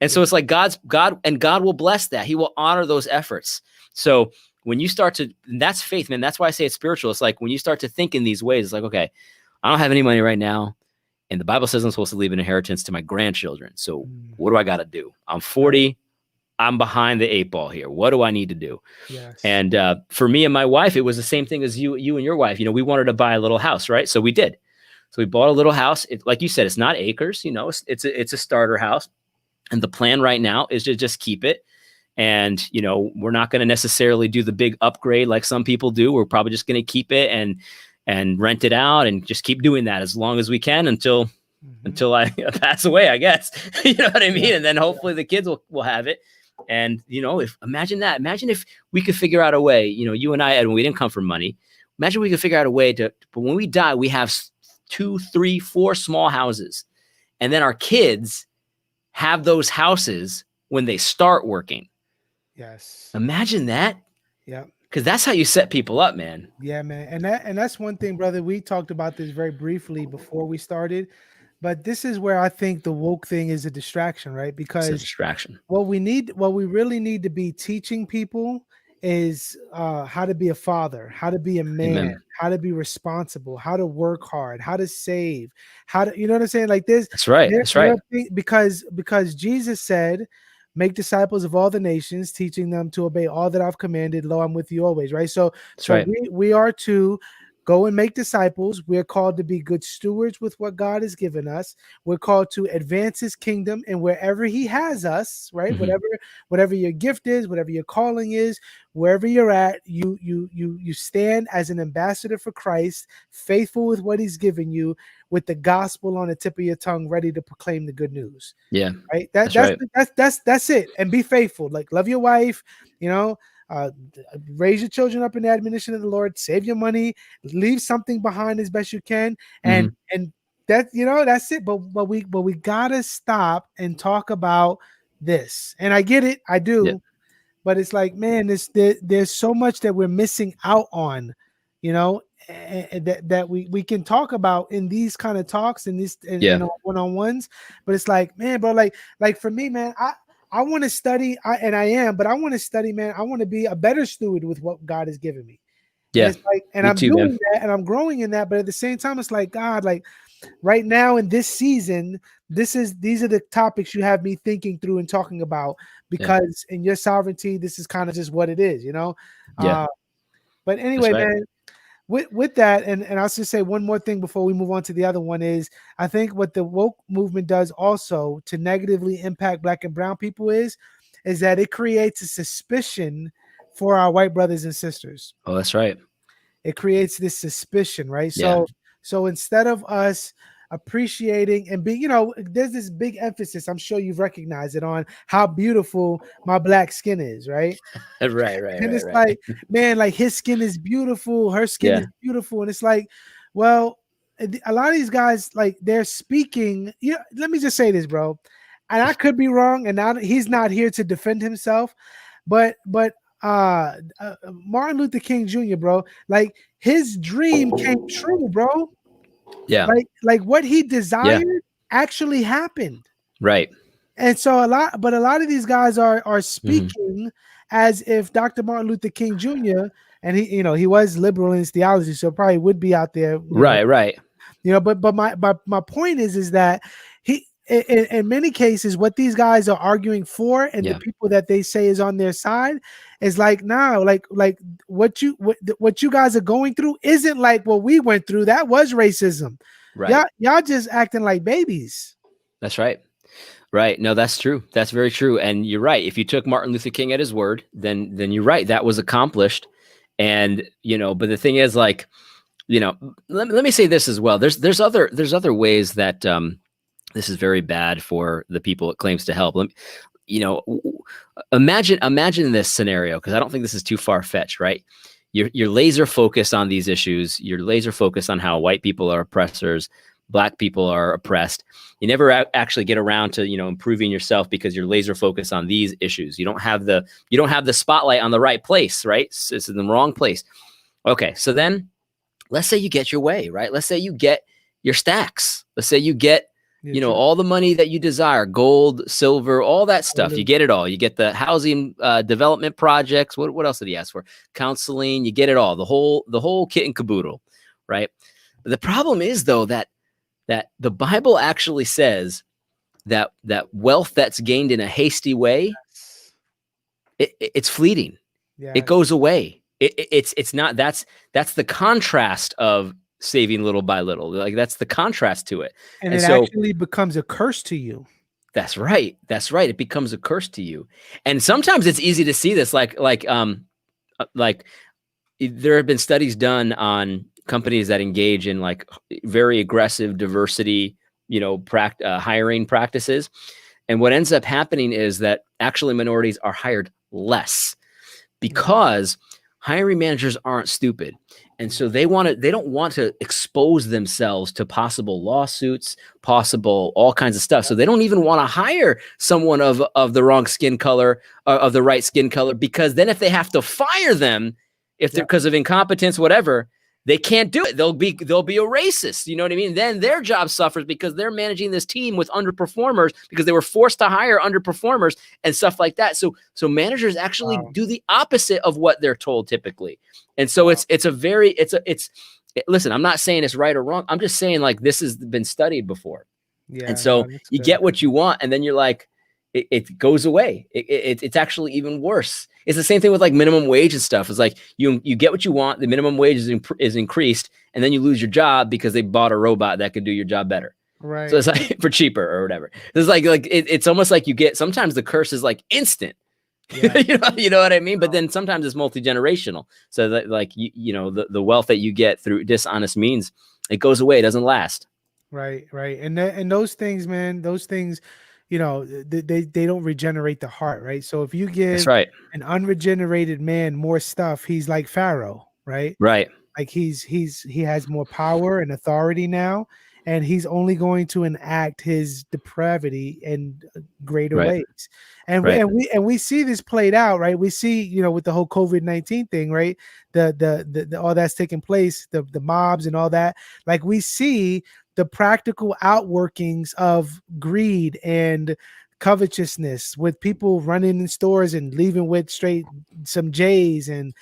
And so it's like God will bless that. He will honor those efforts. So when you start to, that's faith, man. That's why I say it's spiritual. It's like when you start to think in these ways, it's like, okay, I don't have any money right now. And the Bible says I'm supposed to leave an inheritance to my grandchildren. So what do I got to do? I'm 40. I'm behind the 8 ball here. What do I need to do? Yes. And for me and my wife, it was the same thing as you and your wife. We wanted to buy a little house, right? So we did. So we bought a little house. Like you said, it's not acres. It's a starter house. And the plan right now is to just keep it. And, we're not going to necessarily do the big upgrade like some people do. We're probably just going to keep it and rent it out and just keep doing that as long as we can until I pass away, I guess. You know what I mean? And then hopefully the kids will have it. And, imagine if we could figure out a way, you and I, Edwin, we didn't come from money. Imagine we could figure out a way but when we die, we have 2, 3, 4 small houses. And then our kids have those houses when they start working. Yes. Imagine that. Yeah. Because that's how you set people up, man. Yeah, man. And that's one thing, brother. We talked about this very briefly before we started, but this is where I think the woke thing is a distraction, right? Because it's a distraction. What we really need to be teaching people is how to be a father, how to be a man, Amen. how to be responsible, how to work hard, how to save, how to, you know what I'm saying? Like this. That's right. That's right. Because Jesus said, make disciples of all the nations, teaching them to obey all that I've commanded. Lo, I'm with you always. Right. So right. we are to go and make disciples. We're called to be good stewards with what God has given us. We're called to advance his kingdom and wherever he has us, right? Mm-hmm. Whatever your gift is, whatever your calling is, wherever you're at, you stand as an ambassador for Christ, faithful with what he's given you, with the gospel on the tip of your tongue, ready to proclaim the good news. Yeah. Right. That's it. And be faithful. Like, love your wife, raise your children up in the admonition of the Lord, save your money, leave something behind as best you can. And that, that's it. But we gotta stop and talk about this. And I get it, I do. Yeah. But it's like, man, there's so much that we're missing out on, that we can talk about in these kind of talks and these one-on-ones. But it's like, man, bro, like for me, man, I want to study, and I am, but I want to study, man. I want to be a better steward with what God has given me. Yeah. And it's like, and I'm doing that, and I'm growing in that. But at the same time, it's like, God, like right now in this season, these are the topics you have me thinking through and talking about, because in your sovereignty, this is kind of just what it is, Yeah. But anyway, man, with that, and I'll just say one more thing before we move on to the other one is, I think what the woke movement does also to negatively impact Black and brown people is that it creates a suspicion for our white brothers and sisters. Oh, that's right. It creates this suspicion, right? Yeah. So instead of us appreciating and being, there's this big emphasis, I'm sure you've recognized it, on how beautiful my black skin is, right? And it's Right. like, man, like his skin is beautiful, her skin Yeah. is beautiful. And it's like, well, a lot of these guys, like they're speaking, let me just say this, bro. And I could be wrong, and now he's not here to defend himself, but Martin Luther King Jr., bro, like his dream came true, bro. Yeah. Like what he Yeah. desired actually happened. Right. And so a lot of these guys are Mhm. speaking as if Dr. Martin Luther King Jr., and he was liberal in his theology, so probably would be out there, Right. but my point is that he, in many cases, what these guys are arguing for, and the people that they say is on their side, is like, no, like what you guys are going through isn't like what we went through. That was racism. Right. Y'all just acting like babies. That's right. Right. No, that's true. That's very true. And you're right. If you took Martin Luther King at his word, then you're right. That was accomplished. And, but the thing is, like, let me say this as well. There's other ways that this is very bad for the people it claims to help. Imagine this scenario, because I don't think this is too far-fetched, right? You're laser focused on these issues. You're laser focused on how white people are oppressors, Black people are oppressed. You never actually get around to improving yourself because you're laser focused on these issues. You don't have the spotlight on the right place, right? It's in the wrong place. Okay, so then let's say you get your way, right? Let's say you get your stacks. Let's say you get all the money that you desire, gold, silver, all that stuff. You get it all. You get the housing development projects. What else did he ask for? Counseling. You get it all. The whole kit and caboodle, right? But the problem is, though, that the Bible actually says that wealth that's gained in a hasty way, it's fleeting. Yeah. It goes away. It's not. That's the contrast of saving little by little. Like, that's the contrast to it. And it actually becomes a curse to you. That's right. It becomes a curse to you. And sometimes it's easy to see this, like there have been studies done on companies that engage in like very aggressive diversity, hiring practices. And what ends up happening is that actually minorities are hired less, because hiring managers aren't stupid. And so they don't want to expose themselves to possible lawsuits, possible all kinds of stuff. So they don't even want to hire someone of the wrong skin color, of the right skin color, because then if they have to fire them, if they're because of incompetence, whatever, they can't do it. They'll be a racist. You know what I mean? Then their job suffers because they're managing this team with underperformers because they were forced to hire underperformers and stuff like that. So managers actually do the opposite of what they're told typically. And so listen, I'm not saying it's right or wrong. I'm just saying, like, this has been studied before. Yeah, and so you get what you want, and then you're like, it goes away. It's actually even worse. It's the same thing with like minimum wage and stuff. It's like you get what you want. The minimum wage is increased, and then you lose your job because they bought a robot that could do your job better. Right. So it's like for cheaper or whatever. It's like it's almost like you get, sometimes the curse is like instant. Yeah. you know what I mean? But then sometimes it's multi-generational. So that, like, the wealth that you get through dishonest means, it goes away. It doesn't last. Right. And those things, man, they don't regenerate the heart, right? So if you give an unregenerated man more stuff, he's like Pharaoh, right? Right. Like he has more power and authority now, and he's only going to enact his depravity in greater ways. And we see this played out, right? We see, with the whole COVID-19 thing, right? The all that's taking place, the mobs and all that. Like, we see the practical outworkings of greed and covetousness, with people running in stores and leaving with straight some J's and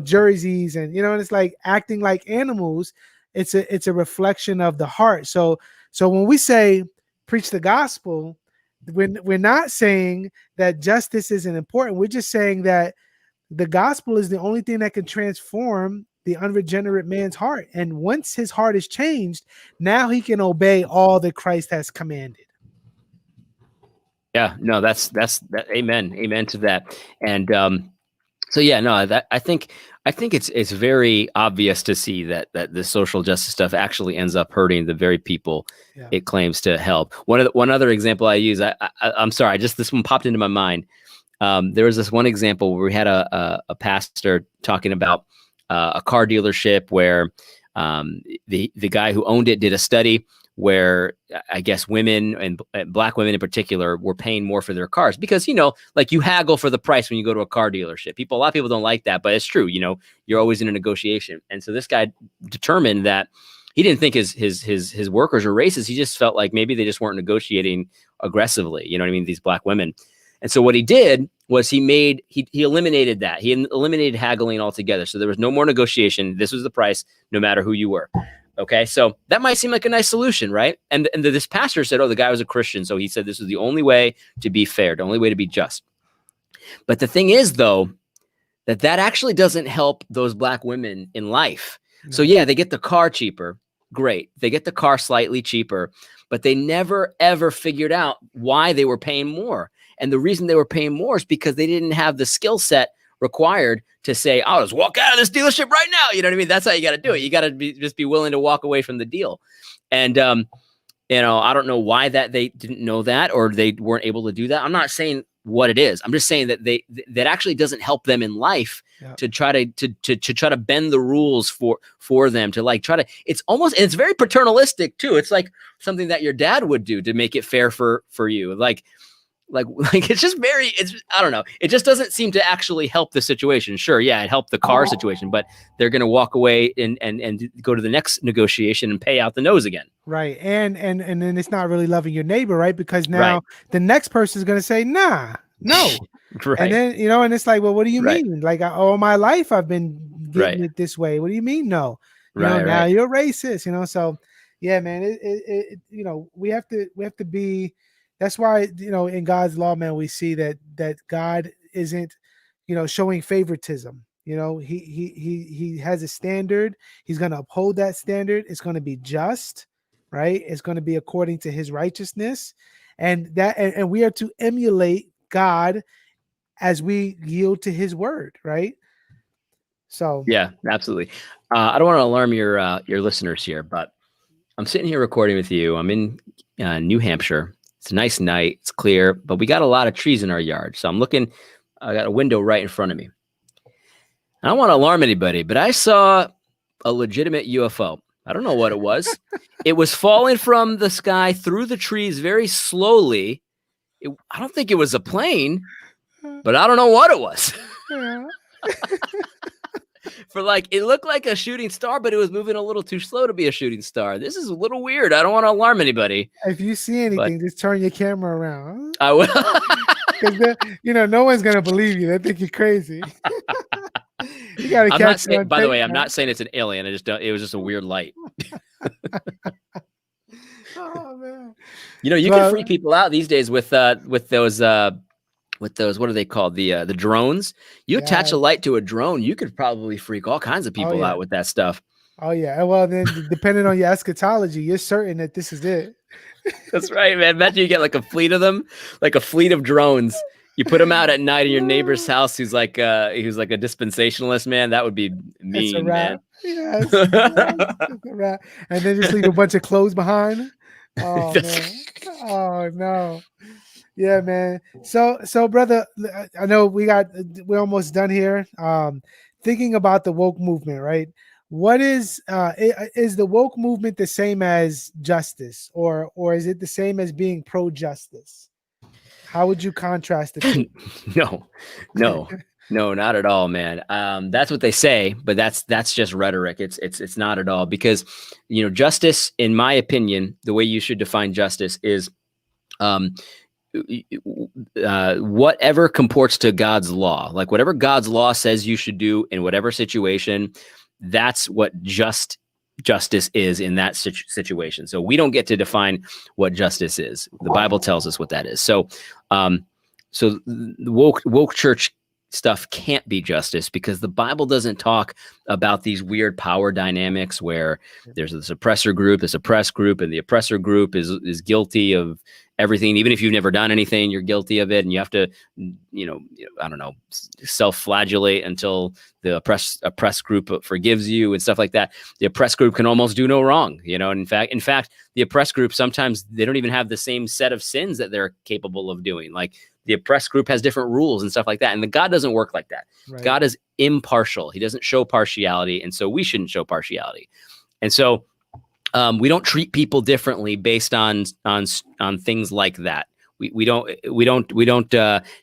jerseys, and and it's like acting like animals. It's a reflection of the heart. So when we say preach the gospel, we're not saying that justice isn't important. We're just saying that the gospel is the only thing that can transform the unregenerate man's heart. And once his heart is changed, now he can obey all that Christ has commanded. Yeah, no, that's amen to that. And so yeah, no, I think I think it's very obvious to see that the social justice stuff actually ends up hurting the very people it claims to help. One other example I use, I'm sorry, this one popped into my mind. There was this one example where we had a pastor talking about a car dealership where the guy who owned it did a study where I guess women and Black women in particular were paying more for their cars because, like you haggle for the price when you go to a car dealership. A lot of people don't like that, but it's true. You're always in a negotiation. And so this guy determined that he didn't think his workers were racist. He just felt like maybe they just weren't negotiating aggressively. You know what I mean? These Black women. And so what he did was he eliminated that. He eliminated haggling altogether. So there was no more negotiation. This was the price, no matter who you were. Okay, so that might seem like a nice solution, right? And this pastor said, the guy was a Christian. So he said this was the only way to be fair, the only way to be just. But the thing is, though, that actually doesn't help those Black women in life. No. So yeah, they get the car cheaper. Great. They get the car slightly cheaper, but they never, ever figured out why they were paying more. And the reason they were paying more is because they didn't have the skill set required to say, I'll just walk out of this dealership right now. You know what I mean? That's how you got to do it. You got to just be willing to walk away from the deal. And, I don't know why that they didn't know that or they weren't able to do that. I'm not saying what it is. I'm just saying that that actually doesn't help them in life to try to bend the rules for them to like try to, it's very paternalistic too. It's like something that your dad would do to make it fair for you. Like it's just I don't know. It just doesn't seem to actually help the situation. Sure. Yeah. It helped the car situation, but they're going to walk away and go to the next negotiation and pay out the nose again. Right. And then it's not really loving your neighbor, right? Because now the next person is going to say, nah, no. Right. And then, and it's like, well, what do you mean? Like all my life I've been getting it this way. What do you mean? No, now you're racist, so yeah, man, we have to be, that's why, in God's law, man, we see that God isn't, showing favoritism. He has a standard. He's going to uphold that standard. It's going to be just, right? It's going to be according to his righteousness. And we are to emulate God as we yield to his word, right? So yeah, absolutely. I don't want to alarm your listeners here, but I'm sitting here recording with you. I'm in New Hampshire. It's a nice night. It's clear, but we got a lot of trees in our yard. So I'm looking, I got a window right in front of me. I don't want to alarm anybody, but I saw a legitimate UFO. I don't know what it was. It was falling from the sky through the trees very slowly. I don't think it was a plane, but I don't know what it was. It looked like a shooting star, but it was moving a little too slow to be a shooting star. This is a little weird. I don't want to alarm anybody. If you see anything, just turn your camera around. I will. Because no one's gonna believe you. They think you're crazy. You gotta catch it. By the way, I'm not saying it's an alien. It was just a weird light. Oh man. You can freak people out these days with those what are they called? The drones. You attach a light to a drone, you could probably freak all kinds of people out with that stuff. Oh yeah. Well, then depending on your eschatology, you're certain that this is it. That's right, man. Imagine you get like a fleet of them, like a fleet of drones. You put them out at night in your neighbor's house who's like a dispensationalist, man. That would be mean, man. Yes, it's a wrap. And then just leave a bunch of clothes behind. Oh man. Oh no. Yeah, man. So brother, I know we're almost done here. Thinking about the woke movement, right? What is the woke movement the same as justice, or is it the same as being pro-justice? How would you contrast the two? No, not at all, man. That's what they say, but that's just rhetoric. It's not at all, because justice, in my opinion, the way you should define justice is whatever comports to God's law, like whatever God's law says you should do in whatever situation, that's what justice is in that situation. So we don't get to define what justice is. The Bible tells us what that is. So the woke church stuff can't be justice, because the Bible doesn't talk about these weird power dynamics where there's this oppressor group, this oppressed group, and the oppressor group is guilty of everything, even if you've never done anything, you're guilty of it, and you have to, I don't know, self-flagellate until the oppressed group forgives you and stuff like that. The oppressed group can almost do no wrong, and in fact, the oppressed group, sometimes they don't even have the same set of sins that they're capable of doing. Like, the oppressed group has different rules and stuff like that. And the God doesn't work like that. Right. God is impartial. He doesn't show partiality. And so we shouldn't show partiality. And so we don't treat people differently based on things like that. We don't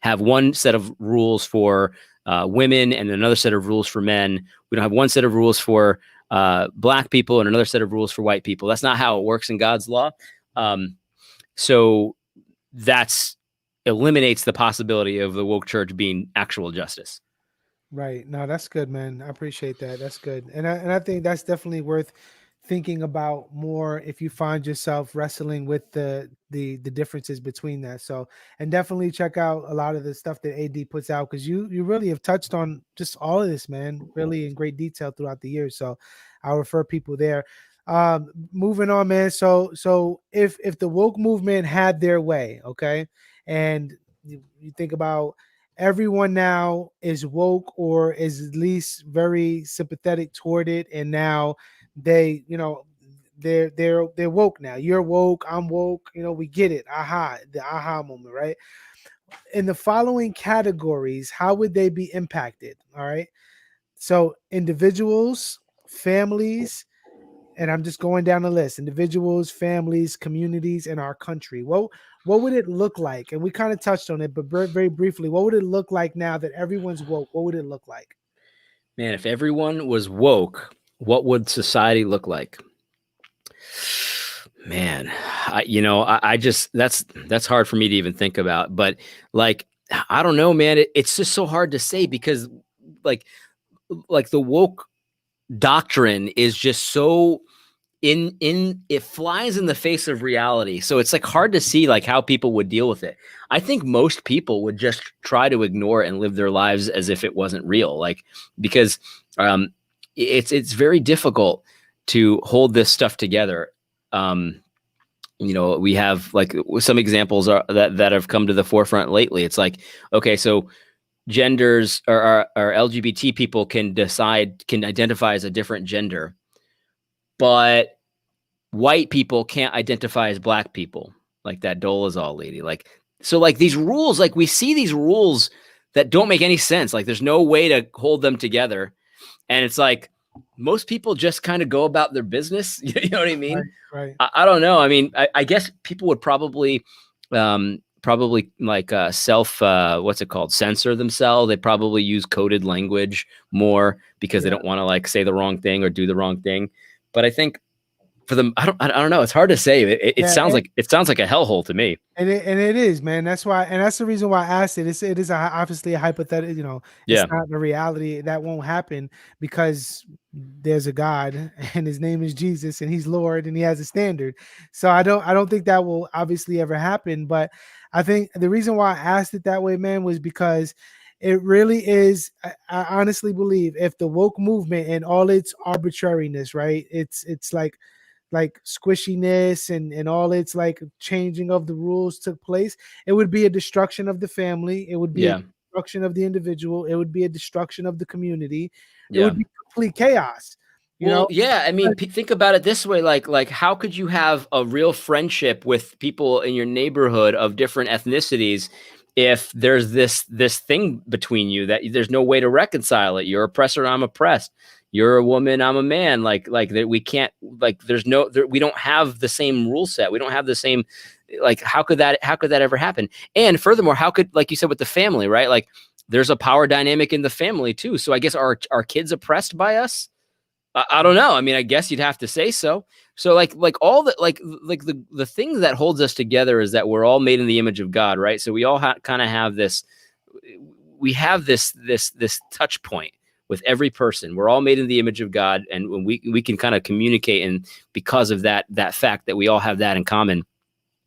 have one set of rules for women and another set of rules for men. We don't have one set of rules for Black people and another set of rules for white people. That's not how it works in God's law. So that's eliminates the possibility of the woke church being actual justice. Right. No, that's good, man. I appreciate that. That's good. And I think that's definitely worth thinking about more if you find yourself wrestling with the differences between that. So, and definitely check out a lot of the stuff that AD puts out, because you really have touched on just all of this, man, really in great detail throughout the years. So I'll refer people there. Moving on, man. So if the woke movement had their way, okay, and you think about everyone now is woke or is at least very sympathetic toward it, and now they, they're woke now. You're woke, I'm woke, we get it. The aha moment, right? In the following categories, how would they be impacted? All right. So individuals, families, and I'm just going down the list: individuals, families, communities, and our country. What would it look like? And we kind of touched on it, but very, very briefly, what would it look like now that everyone's woke? What would it look like? Man, if everyone was woke, what would society look like? Man, I just, that's hard for me to even think about. But like, I don't know, man. It's just so hard to say, because like the woke doctrine is just so it flies in the face of reality. So it's like hard to see like how people would deal with it. I think most people would just try to ignore it and live their lives as if it wasn't real. Like, because it's very difficult to hold this stuff together. We have like some examples that have come to the forefront lately. It's like, okay, so genders or LGBT people can identify as a different gender, but white people can't identify as Black people, like that Dolezal lady. Like, so like these rules, like we see these rules that don't make any sense. Like, there's no way to hold them together. And it's like, most people just kind of go about their business. You know what I mean? Right. I don't know. I mean, I guess people would probably like what's it called? Censor themselves. They probably use coded language more because they don't want to like say the wrong thing or do the wrong thing. But I think for them, I don't know. It's hard to say. It sounds like a hellhole to me. And it is, man. That's why, and that's the reason why I asked it. It is obviously a hypothetical. It's not the reality. That won't happen because there's a God, and His name is Jesus, and He's Lord, and He has a standard. So I don't think that will obviously ever happen. But I think the reason why I asked it that way, man, was because it really is. I honestly believe if the woke movement and all its arbitrariness, right? It's like squishiness and all its like changing of the rules took place, it would be a destruction of the family. It would be a destruction of the individual. It would be a destruction of the community. It would be complete chaos. You know? Yeah. I mean, think about it this way. Like how could you have a real friendship with people in your neighborhood of different ethnicities if there's this thing between you that there's no way to reconcile it? You're oppressor, I'm oppressed. You're a woman, I'm a man. Like that, we can't, like, we don't have the same rule set. We don't have the same, like, how could that ever happen? And furthermore, how could, like you said, with the family, right? Like, there's a power dynamic in the family too. So I guess are kids oppressed by us? I don't know. I mean, I guess you'd have to say so. So like all the, like the thing that holds us together is that we're all made in the image of God, right? So we all kind of have this, we have this touch point with every person. We're all made in the image of God, and when we can kind of communicate, and because of that fact that we all have that in common.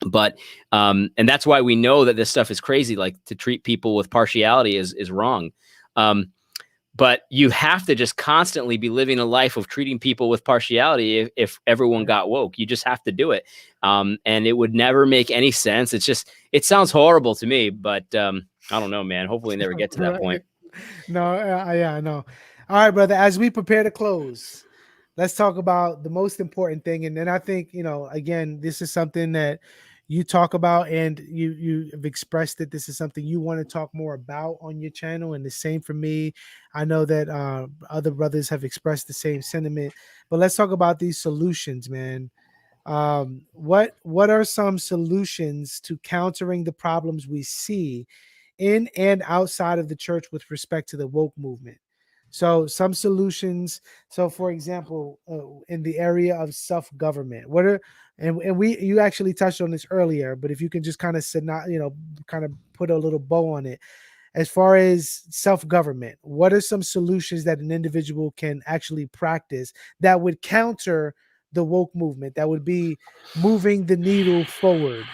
But and that's why we know that this stuff is crazy. Like, to treat people with partiality is wrong. But you have to just constantly be living a life of treating people with partiality if everyone got woke. You just have to do it. And it would never make any sense. It sounds horrible to me, but I don't know, man. Hopefully never get to that point. No, yeah, I know. All right, brother, as we prepare to close, let's talk about the most important thing. And then I think, again, this is something that you talk about, and you have expressed that this is something you want to talk more about on your channel, and the same for me. I know that other brothers have expressed the same sentiment, but let's talk about these solutions, man. What are some solutions to countering the problems we see in and outside of the church with respect to the woke movement? So some solutions. So for example, in the area of self-government, what are, and you actually touched on this earlier, but if you can just kind of kind of put a little bow on it, as far as self-government, what are some solutions that an individual can actually practice that would counter the woke movement, that would be moving the needle forward?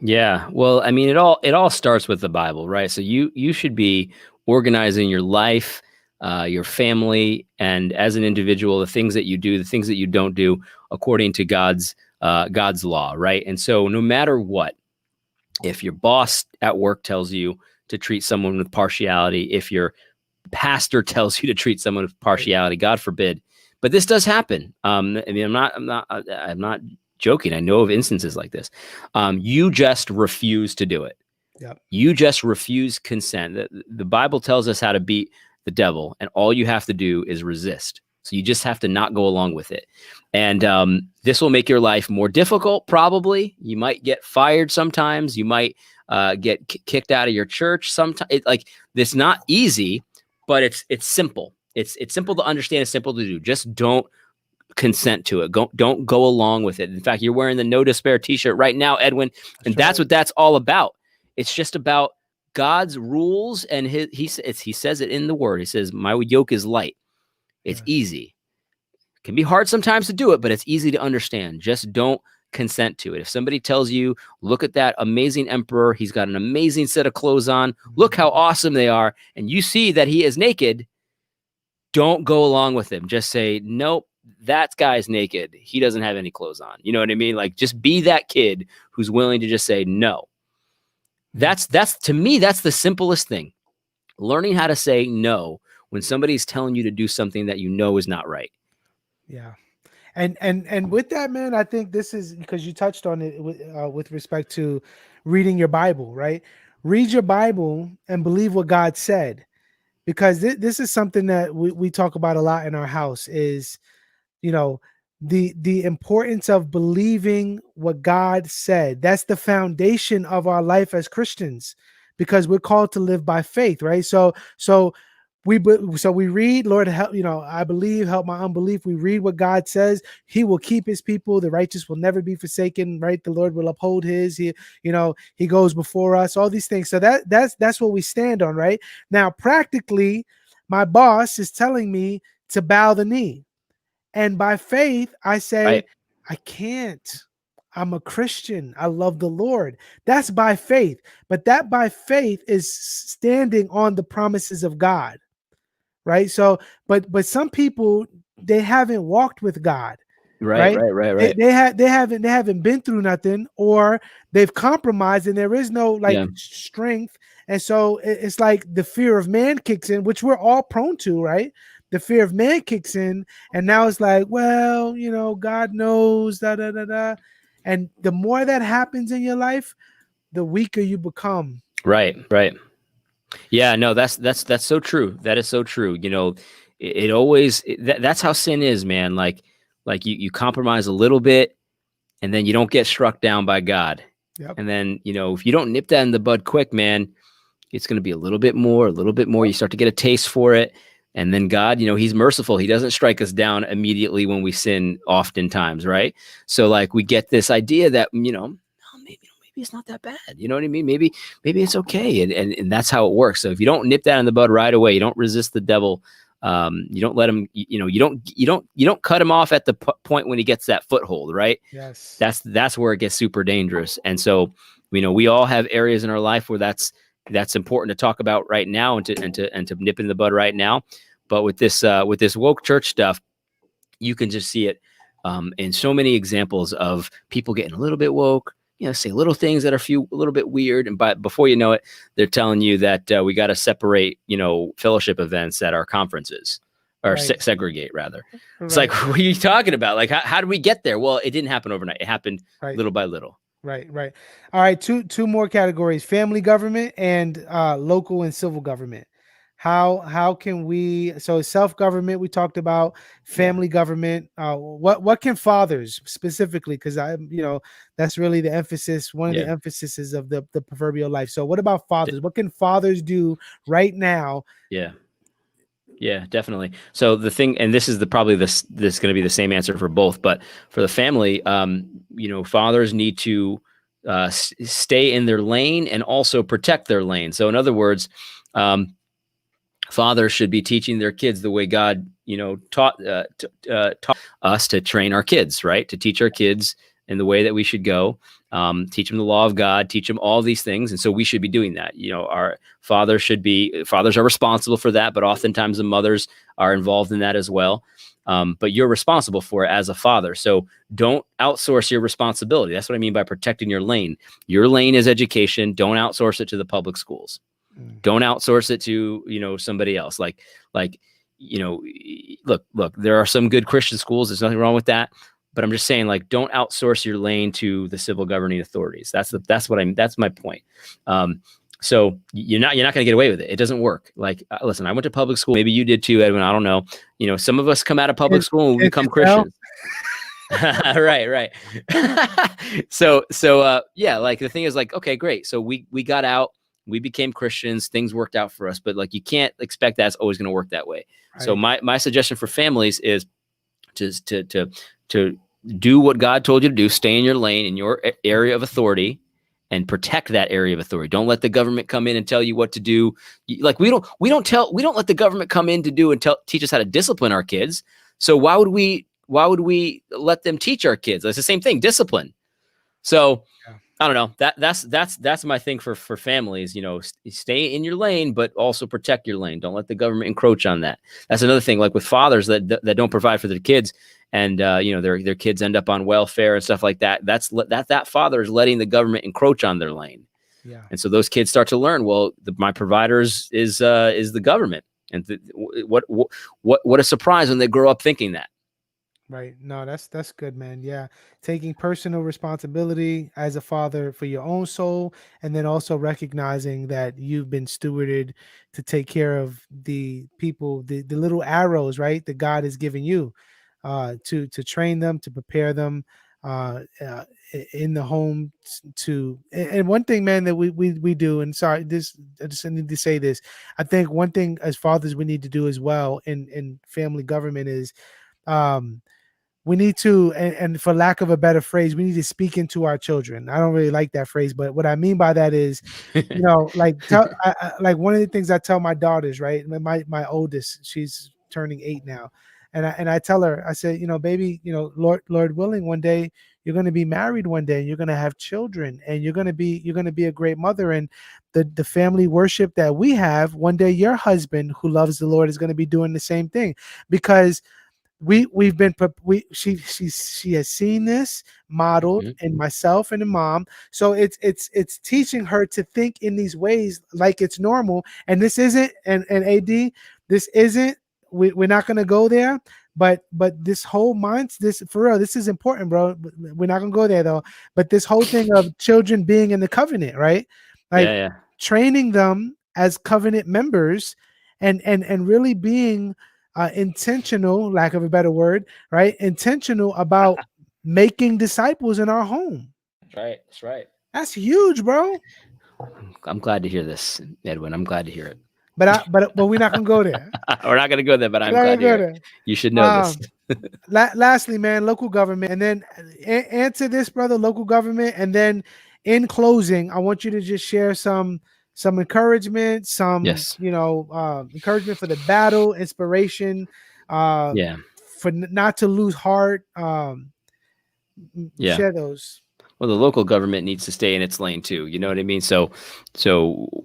Yeah. Well, I mean, it all starts with the Bible, right? So you should be organizing your life, your family, and as an individual, the things that you do, the things that you don't do, according to God's law, right? And so, no matter what, if your boss at work tells you to treat someone with partiality, if your pastor tells you to treat someone with partiality, God forbid, but this does happen. I mean, I'm not joking. I know of instances like this. You just refuse to do it. Yep. You just refuse consent. The Bible tells us how to beat the devil, and all you have to do is resist. So you just have to not go along with it. And this will make your life more difficult, probably. You might get fired sometimes. You might get kicked out of your church sometimes. It's not easy, but it's simple. It's simple to understand. It's simple to do. Just don't consent to it. Don't go along with it. In fact, you're wearing the No Despair t-shirt right now, Edwin, and that's what that's all about. It's just about God's rules, and he says it in the word. He says, my yoke is light. It's easy. It can be hard sometimes to do it, but it's easy to understand. Just don't consent to it. If somebody tells you, look at that amazing emperor, he's got an amazing set of clothes on, look how awesome they are, and you see that he is naked, don't go along with him. Just say, nope, that guy's naked. He doesn't have any clothes on. You know what I mean? Like, just be that kid who's willing to just say no. That's to me, that's the simplest thing. Learning how to say no when somebody's telling you to do something that you know is not right. Yeah. And with that, man, I think this is because you touched on it with respect to reading your Bible, right? Read your Bible and believe what God said, because this is something that we talk about a lot in our house is, the importance of believing what God said. That's the foundation of our life as Christians, because we're called to live by faith, right? So we read, Lord, help, I believe, help my unbelief. We read what God says. He will keep his people. The righteous will never be forsaken, right? The Lord will uphold his, he goes before us, all these things. So that's what we stand on, right? Now, practically, my boss is telling me to bow the knee. And by faith, I say, right, I can't. I'm a Christian. I love the Lord. That's by faith. But that by faith is standing on the promises of God. Right. So, but some people, they haven't walked with God. Right. They haven't been through nothing, or they've compromised, and there is no strength. And so it's like the fear of man kicks in, which we're all prone to, right? The fear of man kicks in, and now it's like, well, God knows, da da da da. And the more that happens in your life, the weaker you become. Right. Yeah, no, that's so true. That is so true. It always, that's how sin is, man. Like you compromise a little bit, and then you don't get struck down by God. Yep. And then, if you don't nip that in the bud quick, man, it's going to be a little bit more. You start to get a taste for it. And then God, he's merciful. He doesn't strike us down immediately when we sin oftentimes, right? So we get this idea that, maybe it's not that bad. You know what I mean? Maybe it's okay. And that's how it works. So if you don't nip that in the bud right away, you don't resist the devil. You don't let him, you don't cut him off at the point when he gets that foothold, right? Yes. That's where it gets super dangerous. And so, we all have areas in our life where that's that's important to talk about right now and to nip in the bud right now. But with this woke church stuff, you can just see it in so many examples of people getting a little bit woke, say little things that are a little bit weird. And before you know it, they're telling you that we got to separate, fellowship events at our conferences, or segregate rather. It's like, what are you talking about? Like, how did we get there? Well, it didn't happen overnight. It happened little by little. Right. All right. Two more categories: family government and local and civil government. How can we? So self-government we talked about, family government. What can fathers specifically? Because that's really the emphasis. One of the emphases of the proverbial life. So what about fathers? What can fathers do right now? Yeah, definitely. So the thing, and this is probably this going to be the same answer for both, but for the family, fathers need to stay in their lane and also protect their lane. So in other words, fathers should be teaching their kids the way God, taught us to train our kids, right? To teach our kids in the way that we should go. Teach them the law of God, teach them all these things. And so we should be doing that. Our fathers are responsible for that, but oftentimes the mothers are involved in that as well. But you're responsible for it as a father. So don't outsource your responsibility. That's what I mean by protecting your lane. Your lane is education. Don't outsource it to the public schools. Don't outsource it to, somebody else. Look, there are some good Christian schools. There's nothing wrong with that. But I'm just saying, like, don't outsource your lane to the civil governing authorities. That's my point. So you're not going to get away with it. It doesn't work. Like, listen, I went to public school. Maybe you did too, Edwin. I don't know. Some of us come out of public school and we become Christians. Right. So like the thing is, like, okay, great. So we got out, we became Christians, things worked out for us, but like, you can't expect that's always going to work that way. Right. So my suggestion for families is to do what God told you to do, stay in your lane, in your area of authority, and protect that area of authority. Don't let the government come in and tell you what to do. Like, we don't let the government come in to do and teach us how to discipline our kids. So why would we let them teach our kids? It's the same thing, discipline. So I don't know. That's my thing for families. Stay in your lane, but also protect your lane. Don't let the government encroach on that. That's another thing. Like with fathers that don't provide for their kids, and their kids end up on welfare and stuff like that. That father is letting the government encroach on their lane. Yeah. And so those kids start to learn. Well, my providers is the government, and what a surprise when they grow up thinking that. Right. No, that's good, man. Yeah. Taking personal responsibility as a father for your own soul, and then also recognizing that you've been stewarded to take care of the people, the little arrows, right, that God has given you, to train them, to prepare them in the home and one thing, man, that we do, and sorry, I just need to say this. I think one thing as fathers we need to do as well in family government is we need to, and for lack of a better phrase, we need to speak into our children. I don't really like that phrase, but what I mean by that is, like like one of the things I tell my daughters, right? My oldest, she's turning 8 now, and I tell her, I said, baby, Lord willing, one day you're going to be married one day, and you're going to have children, and you're going to be a great mother, and the family worship that we have, one day your husband who loves the Lord is going to be doing the same thing, because she has seen this modeled in myself and in mom. So it's teaching her to think in these ways like it's normal. And this isn't, and AD, this isn't, we're not going to go there, but this whole mindset, this for real, this is important, bro. We're not going to go there though. But this whole thing of children being in the covenant, right? Like training them as covenant members and really being intentional, lack of a better word, right? Intentional about making disciples in our home. That's right. That's huge, bro. I'm glad to hear this, Edwin. I'm glad to hear it. But we're not gonna go there. We're not gonna go there, but I'm glad to hear it. You should know this. Lastly, man, local government, and then answer this, brother, local government, and then in closing, I want you to just share some encouragement, encouragement for the battle, inspiration, for not to lose heart. Share those. well, the local government needs to stay in its lane too. You know what I mean?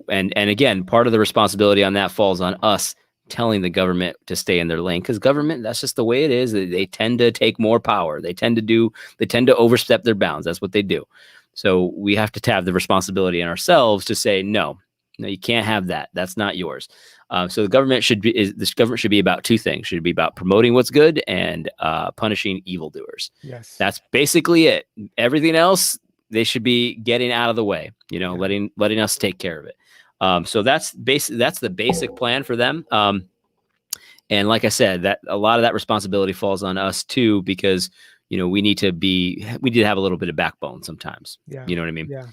And again, part of the responsibility on that falls on us telling the government to stay in their lane, because government, that's just the way it is. They tend to take more power. They tend to overstep their bounds. That's what they do. So we have to have the responsibility in ourselves to say, no, you can't have that. That's not yours. So this government should be about two things. Should be about promoting what's good and punishing evildoers. Yes. That's basically it. Everything else, they should be getting out of the way, letting us take care of it. So that's the basic plan for them. And like I said, that a lot of that responsibility falls on us too, because, we need to have a little bit of backbone sometimes. Yeah. You know what I mean? Yeah.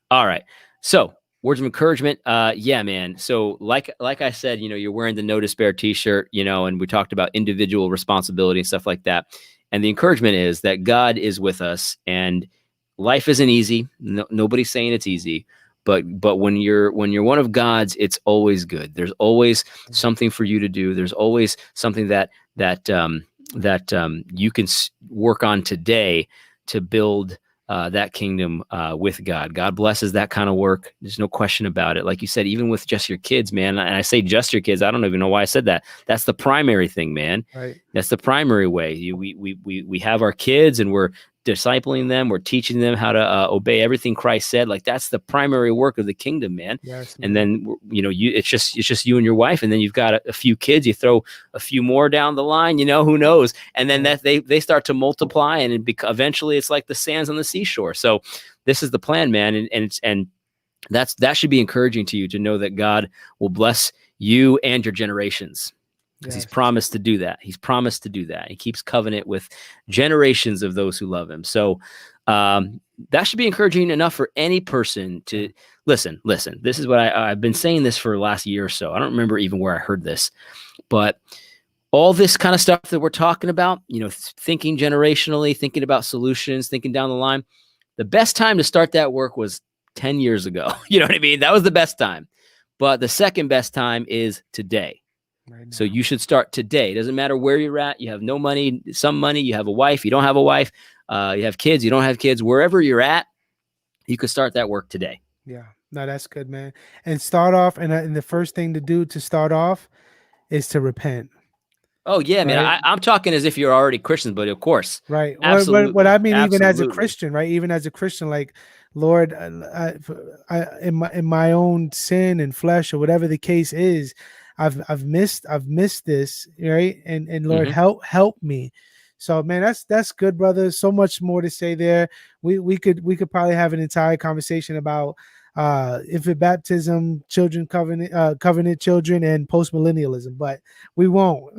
All right. So words of encouragement. Yeah, man. So like I said, you're wearing the No Despair t-shirt, and we talked about individual responsibility and stuff like that. And the encouragement is that God is with us, and life isn't easy. Nobody's saying it's easy, but when you're one of God's, it's always good. There's always something for you to do. There's always something that you can work on today to build that kingdom with God. God blesses that kind of work. There's no question about it. Like you said, even with just your kids, man. And I say just your kids. I don't even know why I said that. That's the primary thing, man. Right. That's the primary way. We have our kids, and we're discipling them. We're teaching them how to obey everything Christ said. Like, that's the primary work of the kingdom, man. Yes, and then it's just you and your wife, and then you've got a few kids. You throw a few more down the line. Who knows? And then that they start to multiply, and eventually it's like the sands on the seashore. So this is the plan, man, and that should be encouraging to you, to know that God will bless you and your generations. Because he's promised to do that. He's promised to do that. He keeps covenant with generations of those who love him. So that should be encouraging enough for any person to listen. This is what I've been saying this for the last year or so. I don't remember even where I heard this, but all this kind of stuff that we're talking about, thinking generationally, thinking about solutions, thinking down the line, the best time to start that work was 10 years ago. You know what I mean? That was the best time. But the second best time is today. Right. So you should start today. It doesn't matter where you're at. You have no money, some money, you have a wife, you don't have a wife, you have kids, you don't have kids. Wherever you're at, you could start that work today. Yeah, no, that's good, man. And start off, and the first thing to do to start off is to repent. Oh, yeah, man. Right? I'm talking as if you're already Christians, but of course. Right. Absolutely. What I mean, even as a Christian, right? Even as a Christian, like, Lord, in my own sin and flesh, or whatever the case is, I've missed this, right? And Lord, help me. So, man, that's good, brother. So much more to say there. We could probably have an entire conversation about infant baptism, covenant children, and postmillennialism, but we won't.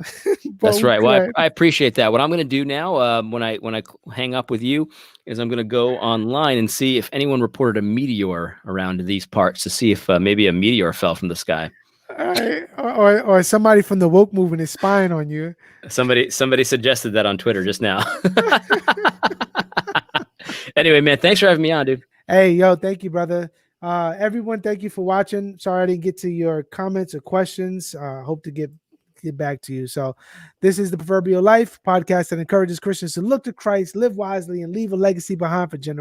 That's right. Well, I appreciate that. What I'm going to do now, when I hang up with you, is I'm going to go online and see if anyone reported a meteor around these parts, to see if maybe a meteor fell from the sky. All right. Or somebody from the woke movement is spying on you. Somebody suggested that on Twitter just now. Anyway, man, thanks for having me on, dude. Hey, yo, thank you, brother. Everyone, thank you for watching. Sorry I didn't get to your comments or questions. Hope to get back to you. So this is the Proverbial Life podcast that encourages Christians to look to Christ, live wisely, and leave a legacy behind for generations.